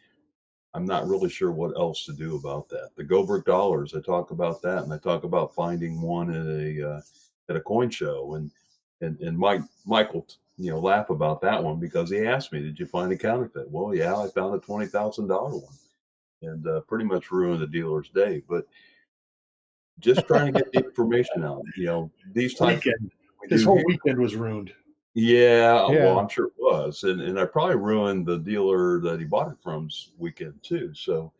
I'm not really sure what else to do about that. The Gobrick dollars, I talk about that, and I talk about finding one at a coin show, and Michael, laugh about that one because he asked me, "Did you find a counterfeit?" Well, yeah, I found a $20,000 one, and pretty much ruined the dealer's day. But just trying to get the information out, these types of Weekend. things we His do whole here. weekend was ruined. Yeah, well, Yeah. I'm sure it was, and I probably ruined the dealer that he bought it from's weekend too. So,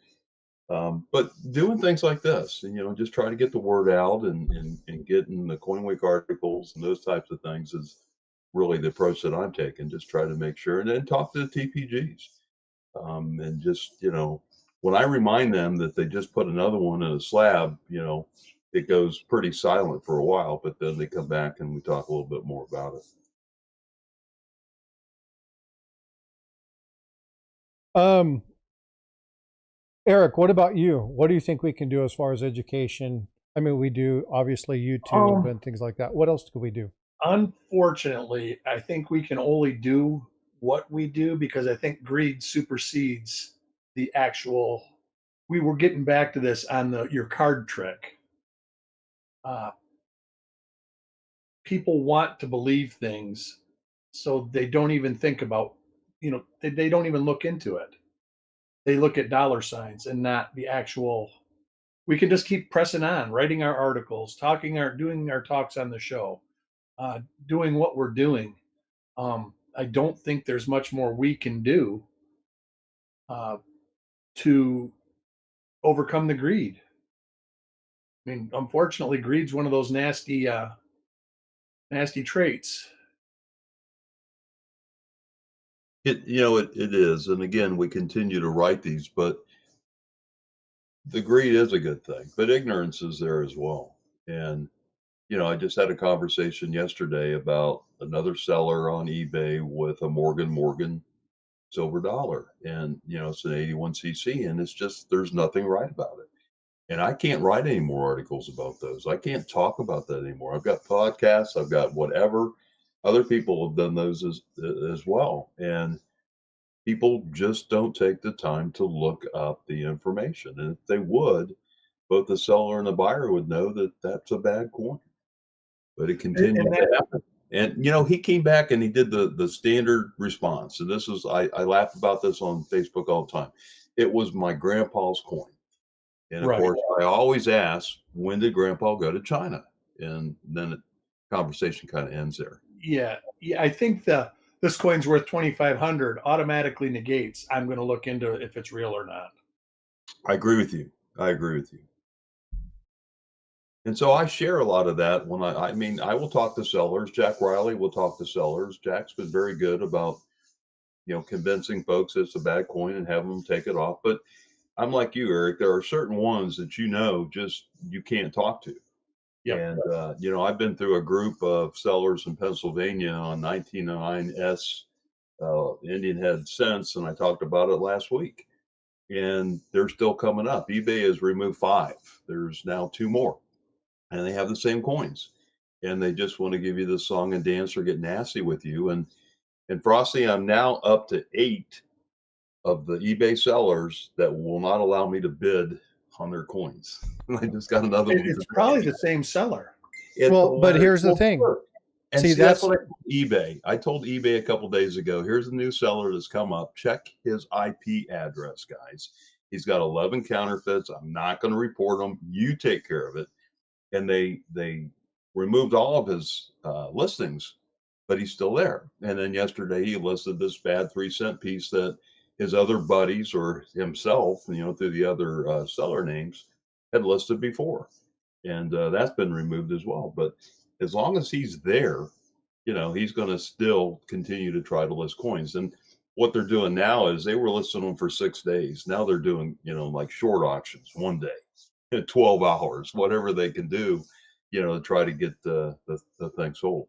but doing things like this, and just try to get the word out, and getting the Coin Week articles and those types of things is really the approach that I'm taking. Just try to make sure, and then talk to the TPGs, and just when I remind them that they just put another one in a slab, it goes pretty silent for a while, but then they come back and we talk a little bit more about it. Eric, what about you? What do you think we can do as far as education? I mean, we do obviously YouTube and things like that. What else could we do? Unfortunately, I think we can only do what we do because I think greed supersedes the actual. We were getting back to this on your card trick. Uh, People want to believe things, so they don't even think about, they don't even look into it. They look at dollar signs and not the actual. We can just keep pressing on, writing our articles, doing our talks on the show, doing what we're doing. I don't think there's much more we can do uh, to overcome the greed. I mean, unfortunately, greed's one of those nasty traits. It is, and again, we continue to write these, but the greed is a good thing, but ignorance is there as well. And I just had a conversation yesterday about another seller on eBay with a Morgan silver dollar, and it's an 81cc, and it's just there's nothing right about it. And I can't write any more articles about those. I can't talk about that anymore. I've got podcasts, I've got whatever. Other people have done those as well, and people just don't take the time to look up the information. And if they would, both the seller and the buyer would know that that's a bad coin. But it And continues that, to happen. And he came back and he did the standard response. And this is I laugh about this on Facebook all the time. It was my grandpa's coin. And of right. course, I always ask, when did grandpa go to China? And then the conversation kind of ends there. Yeah. Yeah. I think this coin's worth 2,500 automatically negates. I'm going to look into if it's real or not. I agree with you. I agree with you. And so I share a lot of that when I mean, I will talk to sellers. Jack Riley will talk to sellers. Jack's been very good about, convincing folks it's a bad coin and having them take it off. But I'm like you, Eric. There are certain ones that just you can't talk to. Yep. And I've been through a group of sellers in Pennsylvania on 1909S Indian Head cents, and I talked about it last week. And they're still coming up. eBay has removed 5. There's now 2 more, and they have the same coins. And they just want to give you the song and dance or get nasty with you. And Frosty, I'm now up to 8 of the eBay sellers that will not allow me to bid on their coins. I just got another one It's probably the same seller. It's Well, but hilarious. here's the thing. Sure. And See, see, that's that's what I told eBay. I told eBay a couple days ago, here's a new seller that's come up. Check his IP address, guys. He's got 11 counterfeits. I'm not going to report them. You take care of it. And they removed all of his listings, but he's still there. And then yesterday he listed this bad 3-cent piece that his other buddies or himself, through the other seller names, had listed before, and that's been removed as well. But as long as he's there, he's going to still continue to try to list coins. And what they're doing now is they were listing them for 6 days. Now they're doing, like short auctions one day, 12 hours, whatever they can do, to try to get the thing sold.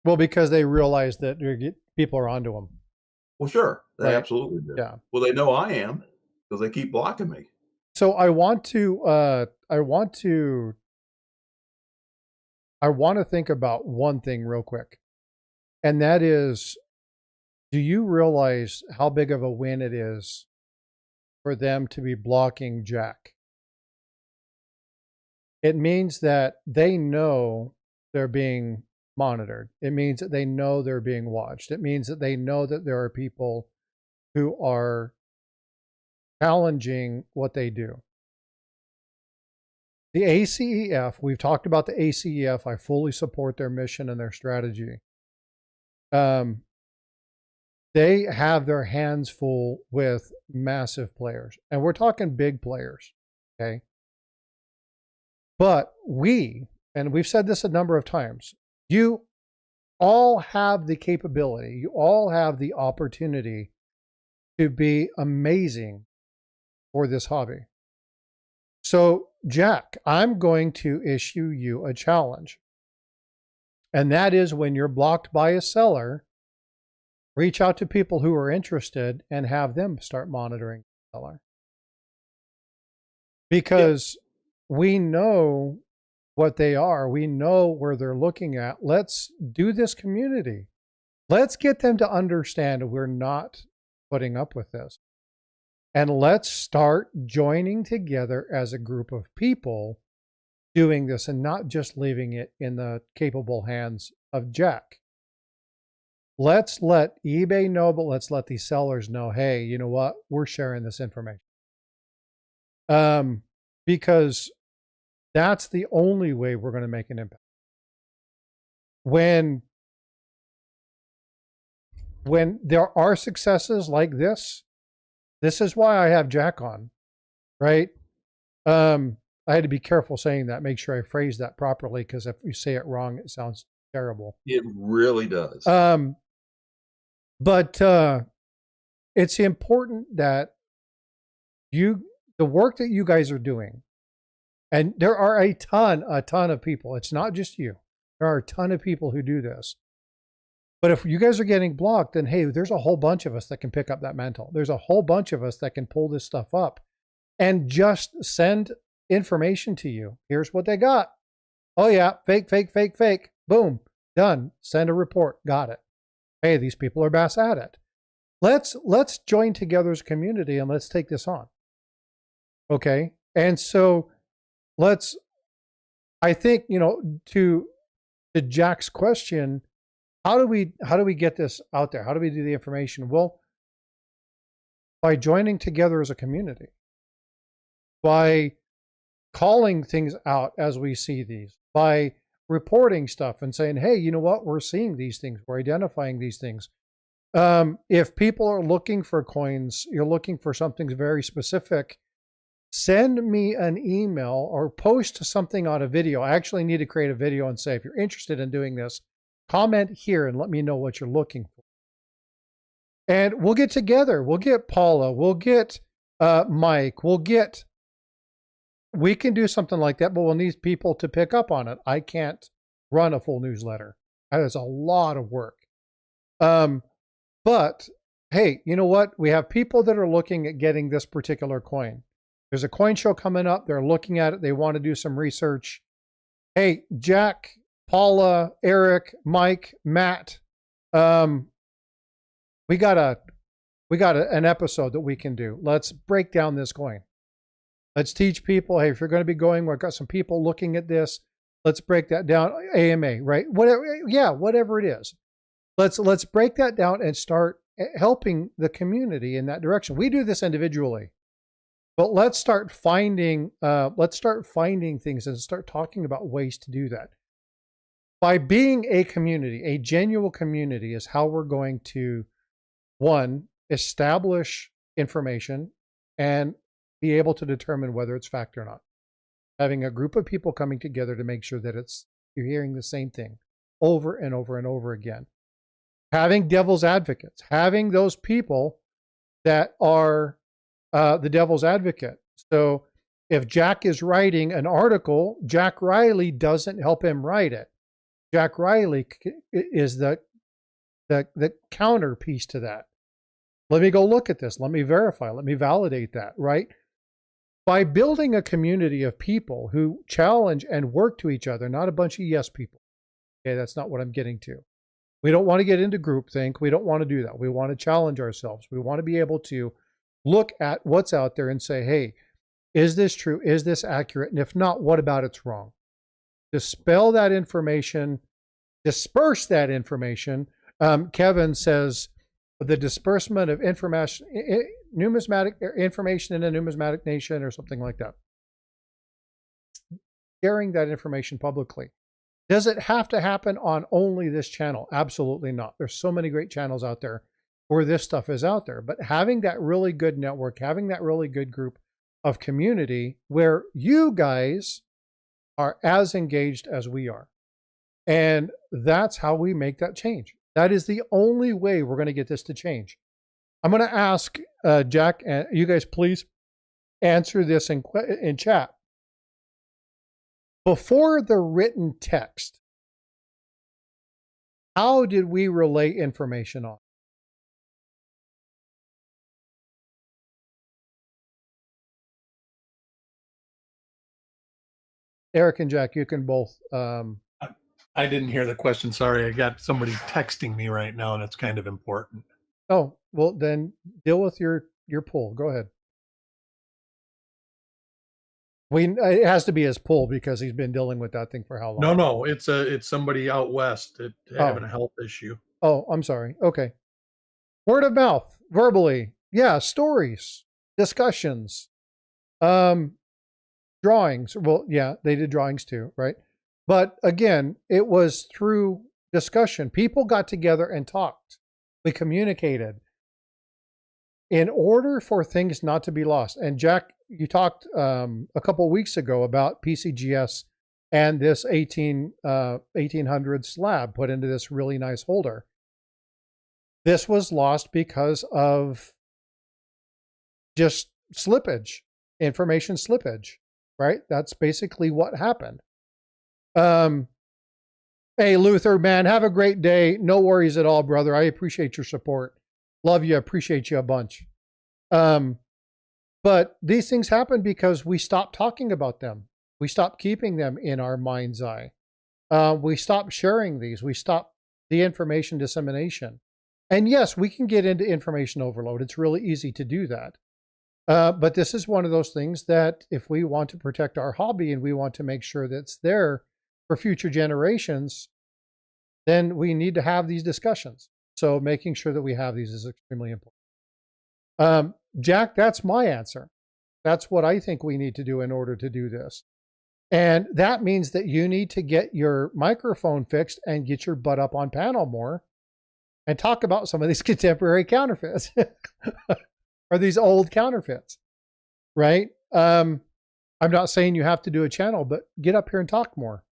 well because they realize that people are onto them, Well, sure, they right? absolutely do. Yeah. Well, they know I am because they keep blocking me. So I want to think about one thing real quick, and that is Do you realize how big of a win it is for them to be blocking Jack? It means that they know they're being monitored. It means that they know they're being watched. It means that they know that there are people who are challenging what they do. The ACEF, we've talked about the ACEF. I fully support their mission and their strategy. They have their hands full with massive players, and we're talking big players, okay? But and we've said this a number of times, you all have the capability, you all have the opportunity to be amazing for this hobby. So, Jack, I'm going to issue you a challenge. And that is, when you're blocked by a seller, reach out to people who are interested and have them start monitoring the seller. Because we know what they are. We know where they're looking at. Let's do this community. Let's get them to understand we're not putting up with this. And let's start joining together as a group of people doing this, and not just leaving it in the capable hands of Jack. Let's let eBay know, but let's let these sellers know, hey, you know what? We're sharing this information. Because that's the only way we're going to make an impact. When there are successes like this is why I have Jack on, right? I had to be careful saying that, make sure I phrase that properly, because if you say it wrong, it sounds terrible. It really does. But it's important that the work that you guys are doing, and there are a ton of people. It's not just you. There are a ton of people who do this. But if you guys are getting blocked, then hey, there's a whole bunch of us that can pick up that mantle. There's a whole bunch of us that can pull this stuff up and just send information to you. Here's what they got. Oh yeah, fake. Boom, done. Send a report. Got it. Hey, these people are best at it. Let's join together as a community and let's take this on. Okay? And so I think, to Jack's question, how do we get this out there? How do we do the information? Well, by joining together as a community, by calling things out as we see these, by reporting stuff and saying, hey, you know what? We're seeing these things. We're identifying these things. If people are looking for coins, you're looking for something very specific, send me an email or post something on a video. I actually need to create a video and say, if you're interested in doing this, comment here and let me know what you're looking for. And we'll get together. We'll get Paula. We'll get Mike. We can do something like that, but we'll need people to pick up on it. I can't run a full newsletter. That is a lot of work. But hey, you know what? We have people that are looking at getting this particular coin. There's a coin show coming up. They're looking at it. They want to do some research. Hey, Jack, Paula, Eric, Mike, Matt, we got an episode that we can do. Let's break down this coin. Let's teach people, hey, if you're going to be going, we've got some people looking at this. Let's break that down. AMA, right? Whatever it is. Let's break that down and start helping the community in that direction. We do this individually, but let's start finding things and start talking about ways to do that. By being a community, a genuine community, is how we're going to, one, establish information and be able to determine whether it's fact or not. Having a group of people coming together to make sure that you're hearing the same thing over and over and over again. Having devil's advocates, having those people that are the devil's advocate. So if Jack is writing an article, Jack Riley doesn't help him write it. Jack Riley is the counter piece to that. Let me go look at this. Let me verify. Let me validate that, right? By building a community of people who challenge and work to each other, not a bunch of yes people. Okay, that's not what I'm getting to. We don't want to get into groupthink. We don't want to do that. We want to challenge ourselves. We want to be able to look at what's out there and say, hey, is this true? Is this accurate? And if not, what about it's wrong? Dispel that information, disperse that information. Kevin says the disbursement of numismatic information in a numismatic nation or something like that. Sharing that information publicly. Does it have to happen on only this channel? Absolutely not. There's so many great channels out there where this stuff is out there. But having that really good network, having that really good group of community where you guys are as engaged as we are. And that's how we make that change. That is the only way we're going to get this to change. I'm going to ask Jack, and you guys please answer this in chat. Before the written text, how did we relay information on? Eric and Jack, you can both. I didn't hear the question. Sorry. I got somebody texting me right now, and it's kind of important. Oh, well, then deal with your pull. Go ahead. It has to be his pull because he's been dealing with that thing for how long? No, it's somebody out west that having a health issue. Oh, I'm sorry. Okay. Word of mouth, verbally. Yeah, stories, discussions, drawings. Well, yeah, they did drawings too, right? But again, it was through discussion. People got together and talked. We communicated in order for things not to be lost. And Jack, you talked a couple of weeks ago about PCGS and this 1800 slab put into this really nice holder. This was lost because of just slippage, information slippage, right? That's basically what happened. Hey, Luther, man, have a great day. No worries at all, brother. I appreciate your support. Love you. Appreciate you a bunch. But these things happen because we stopped talking about them. We stopped keeping them in our mind's eye. We stopped sharing these. We stopped the information dissemination. And yes, we can get into information overload. It's really easy to do that. But this is one of those things that if we want to protect our hobby and we want to make sure that it's there for future generations, then we need to have these discussions. So making sure that we have these is extremely important. Jack, that's my answer. That's what I think we need to do in order to do this. And that means that you need to get your microphone fixed and get your butt up on panel more and talk about some of these contemporary counterfeits or these old counterfeits, right? I'm not saying you have to do a channel, but get up here and talk more.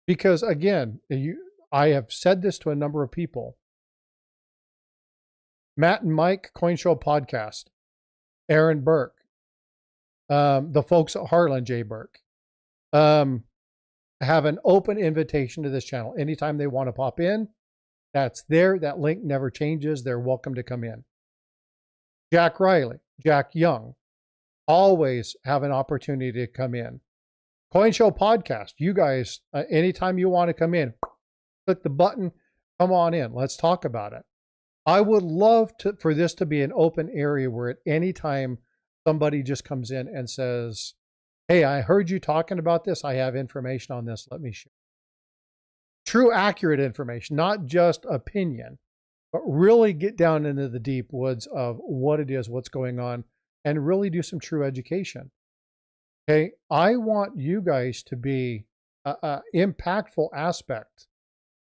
Because again, I have said this to a number of people. Matt and Mike, Coin Show Podcast, Aaron Burke, the folks at Harlan J. Burke, have an open invitation to this channel. Anytime they want to pop in, that's there. That link never changes. They're welcome to come in. Jack Riley, Jack Young, always have an opportunity to come in. Coin Show Podcast, you guys, anytime you want to come in, click the button, come on in. Let's talk about it. I would love for this to be an open area where at any time somebody just comes in and says, hey, I heard you talking about this. I have information on this. Let me share. True, accurate information, not just opinion, but really get down into the deep woods of what it is, what's going on, and really do some true education. Okay, I want you guys to be an impactful aspect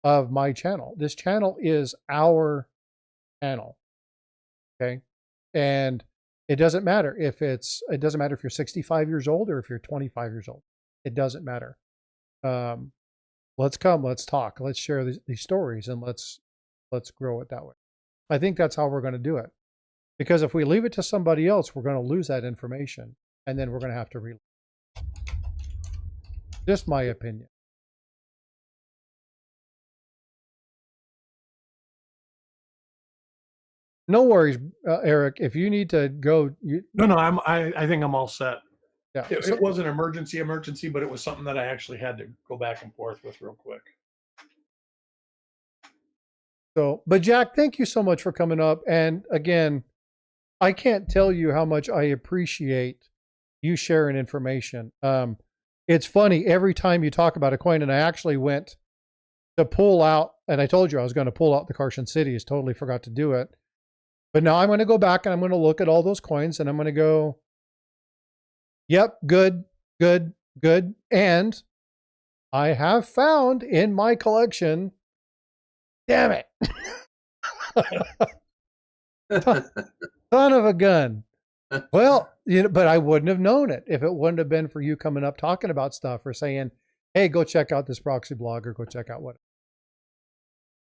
of my channel. This channel is our channel. Okay, and it doesn't matter if you're 65 years old or if you're 25 years old. It doesn't matter. Let's come, let's talk, let's share these stories, and let's grow it that way. I think that's how we're going to do it. Because if we leave it to somebody else, we're going to lose that information, and then we're going to have to relearn. Just my opinion. No worries, Eric. If you need to go, No. I think I'm all set. Yeah. It was an emergency, but it was something that I actually had to go back and forth with real quick. So, but Jack, thank you so much for coming up. And again, I can't tell you how much I appreciate you sharing information. It's funny every time you talk about a coin, and I actually went to pull out, and I told you I was going to pull out the Carson Cities, totally forgot to do it. But now I'm going to go back and I'm going to look at all those coins and I'm going to go, yep, good, good, good. And I have found in my collection, damn it, son of a gun. Well, but I wouldn't have known it if it wouldn't have been for you coming up talking about stuff or saying, hey, go check out this proxy blog or go check out what.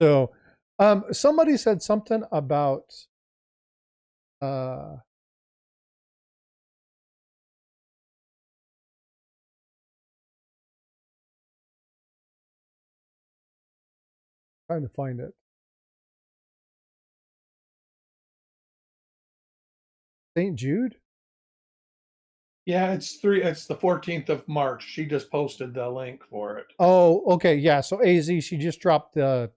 So somebody said something about trying to find it. St. Jude? Yeah, it's the 14th of March. She just posted the link for it. Oh, okay. Yeah. So AZ, she just dropped the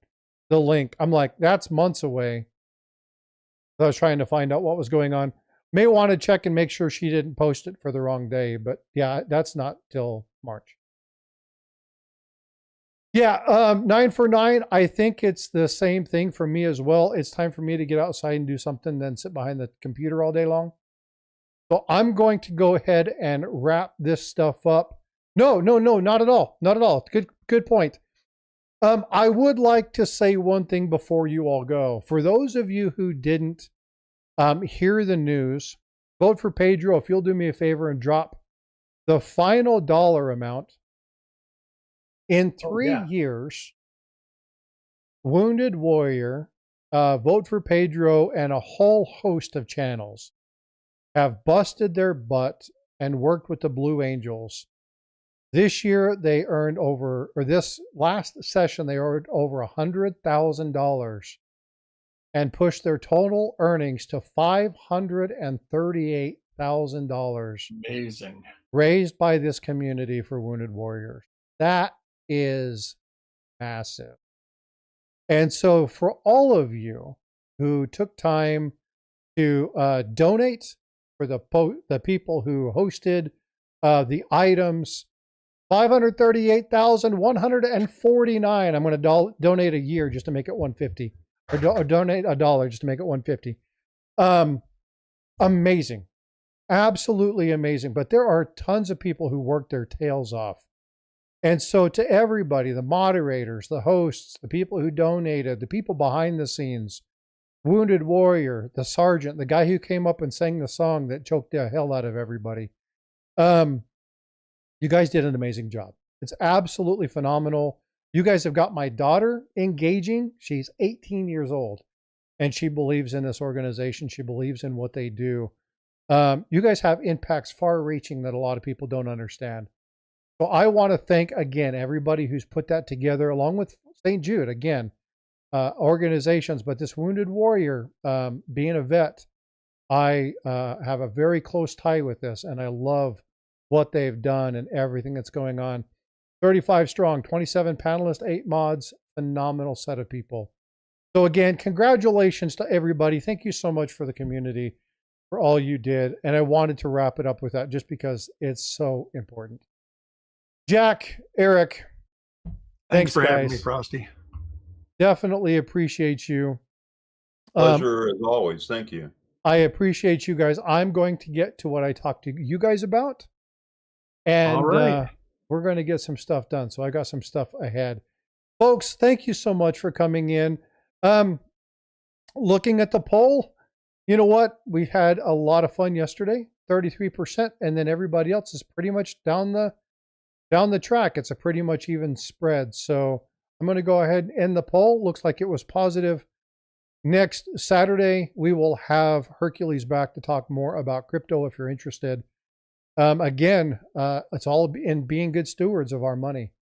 link. I'm like, that's months away. I was trying to find out what was going on. May want to check and make sure she didn't post it for the wrong day, but yeah, that's not till March. Yeah, 9 for 9. I think it's the same thing for me as well. It's time for me to get outside and do something than sit behind the computer all day long. So I'm going to go ahead and wrap this stuff up. No, not at all. Not at all. Good point. I would like to say one thing before you all go. For those of you who didn't hear the news, vote for Pedro. If you'll do me a favor and drop the final dollar amount. In 3 years, Wounded Warrior, Vote for Pedro, and a whole host of channels have busted their butt and worked with the Blue Angels. This year, they earned this last session, they earned over $100,000 and pushed their total earnings to $538,000. Amazing. Raised by this community for Wounded Warriors. That is massive. And so for all of you who took time to donate, for the people who hosted the items, $538,149. I'm going to donate a year just to make it 150, or donate $1 just to make it 150. Amazing, absolutely amazing. But there are tons of people who worked their tails off. And so to everybody, the moderators, the hosts, the people who donated, the people behind the scenes, Wounded Warrior, the sergeant, the guy who came up and sang the song that choked the hell out of everybody. You guys did an amazing job. It's absolutely phenomenal. You guys have got my daughter engaging. She's 18 years old, and she believes in this organization. She believes in what they do. You guys have impacts far-reaching that a lot of people don't understand. So I want to thank, again, everybody who's put that together, along with St. Jude, again, organizations. But this Wounded Warrior, being a vet, I have a very close tie with this, and I love what they've done and everything that's going on. 35 strong, 27 panelists, 8 mods, phenomenal set of people. So again, congratulations to everybody. Thank you so much for the community, for all you did. And I wanted to wrap it up with that just because it's so important. Jack, Eric, thanks for guys. having me, Frosty. Definitely appreciate you. Pleasure as always. Thank you. I appreciate you guys. I'm going to get to what I talked to you guys about. And all right. We're going to get some stuff done. So I got some stuff ahead. Folks, thank you so much for coming in. Looking at the poll, you know what? We had a lot of fun yesterday, 33%. And then everybody else is pretty much down the track. It's a pretty much even spread. So I'm going to go ahead and end the poll. Looks like it was positive. Next Saturday, we will have Hercules back to talk more about crypto if you're interested. Again, it's all in being good stewards of our money.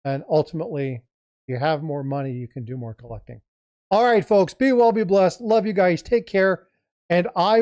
And ultimately, if you have more money, you can do more collecting. All right, folks, be well, be blessed. Love you guys. Take care. And I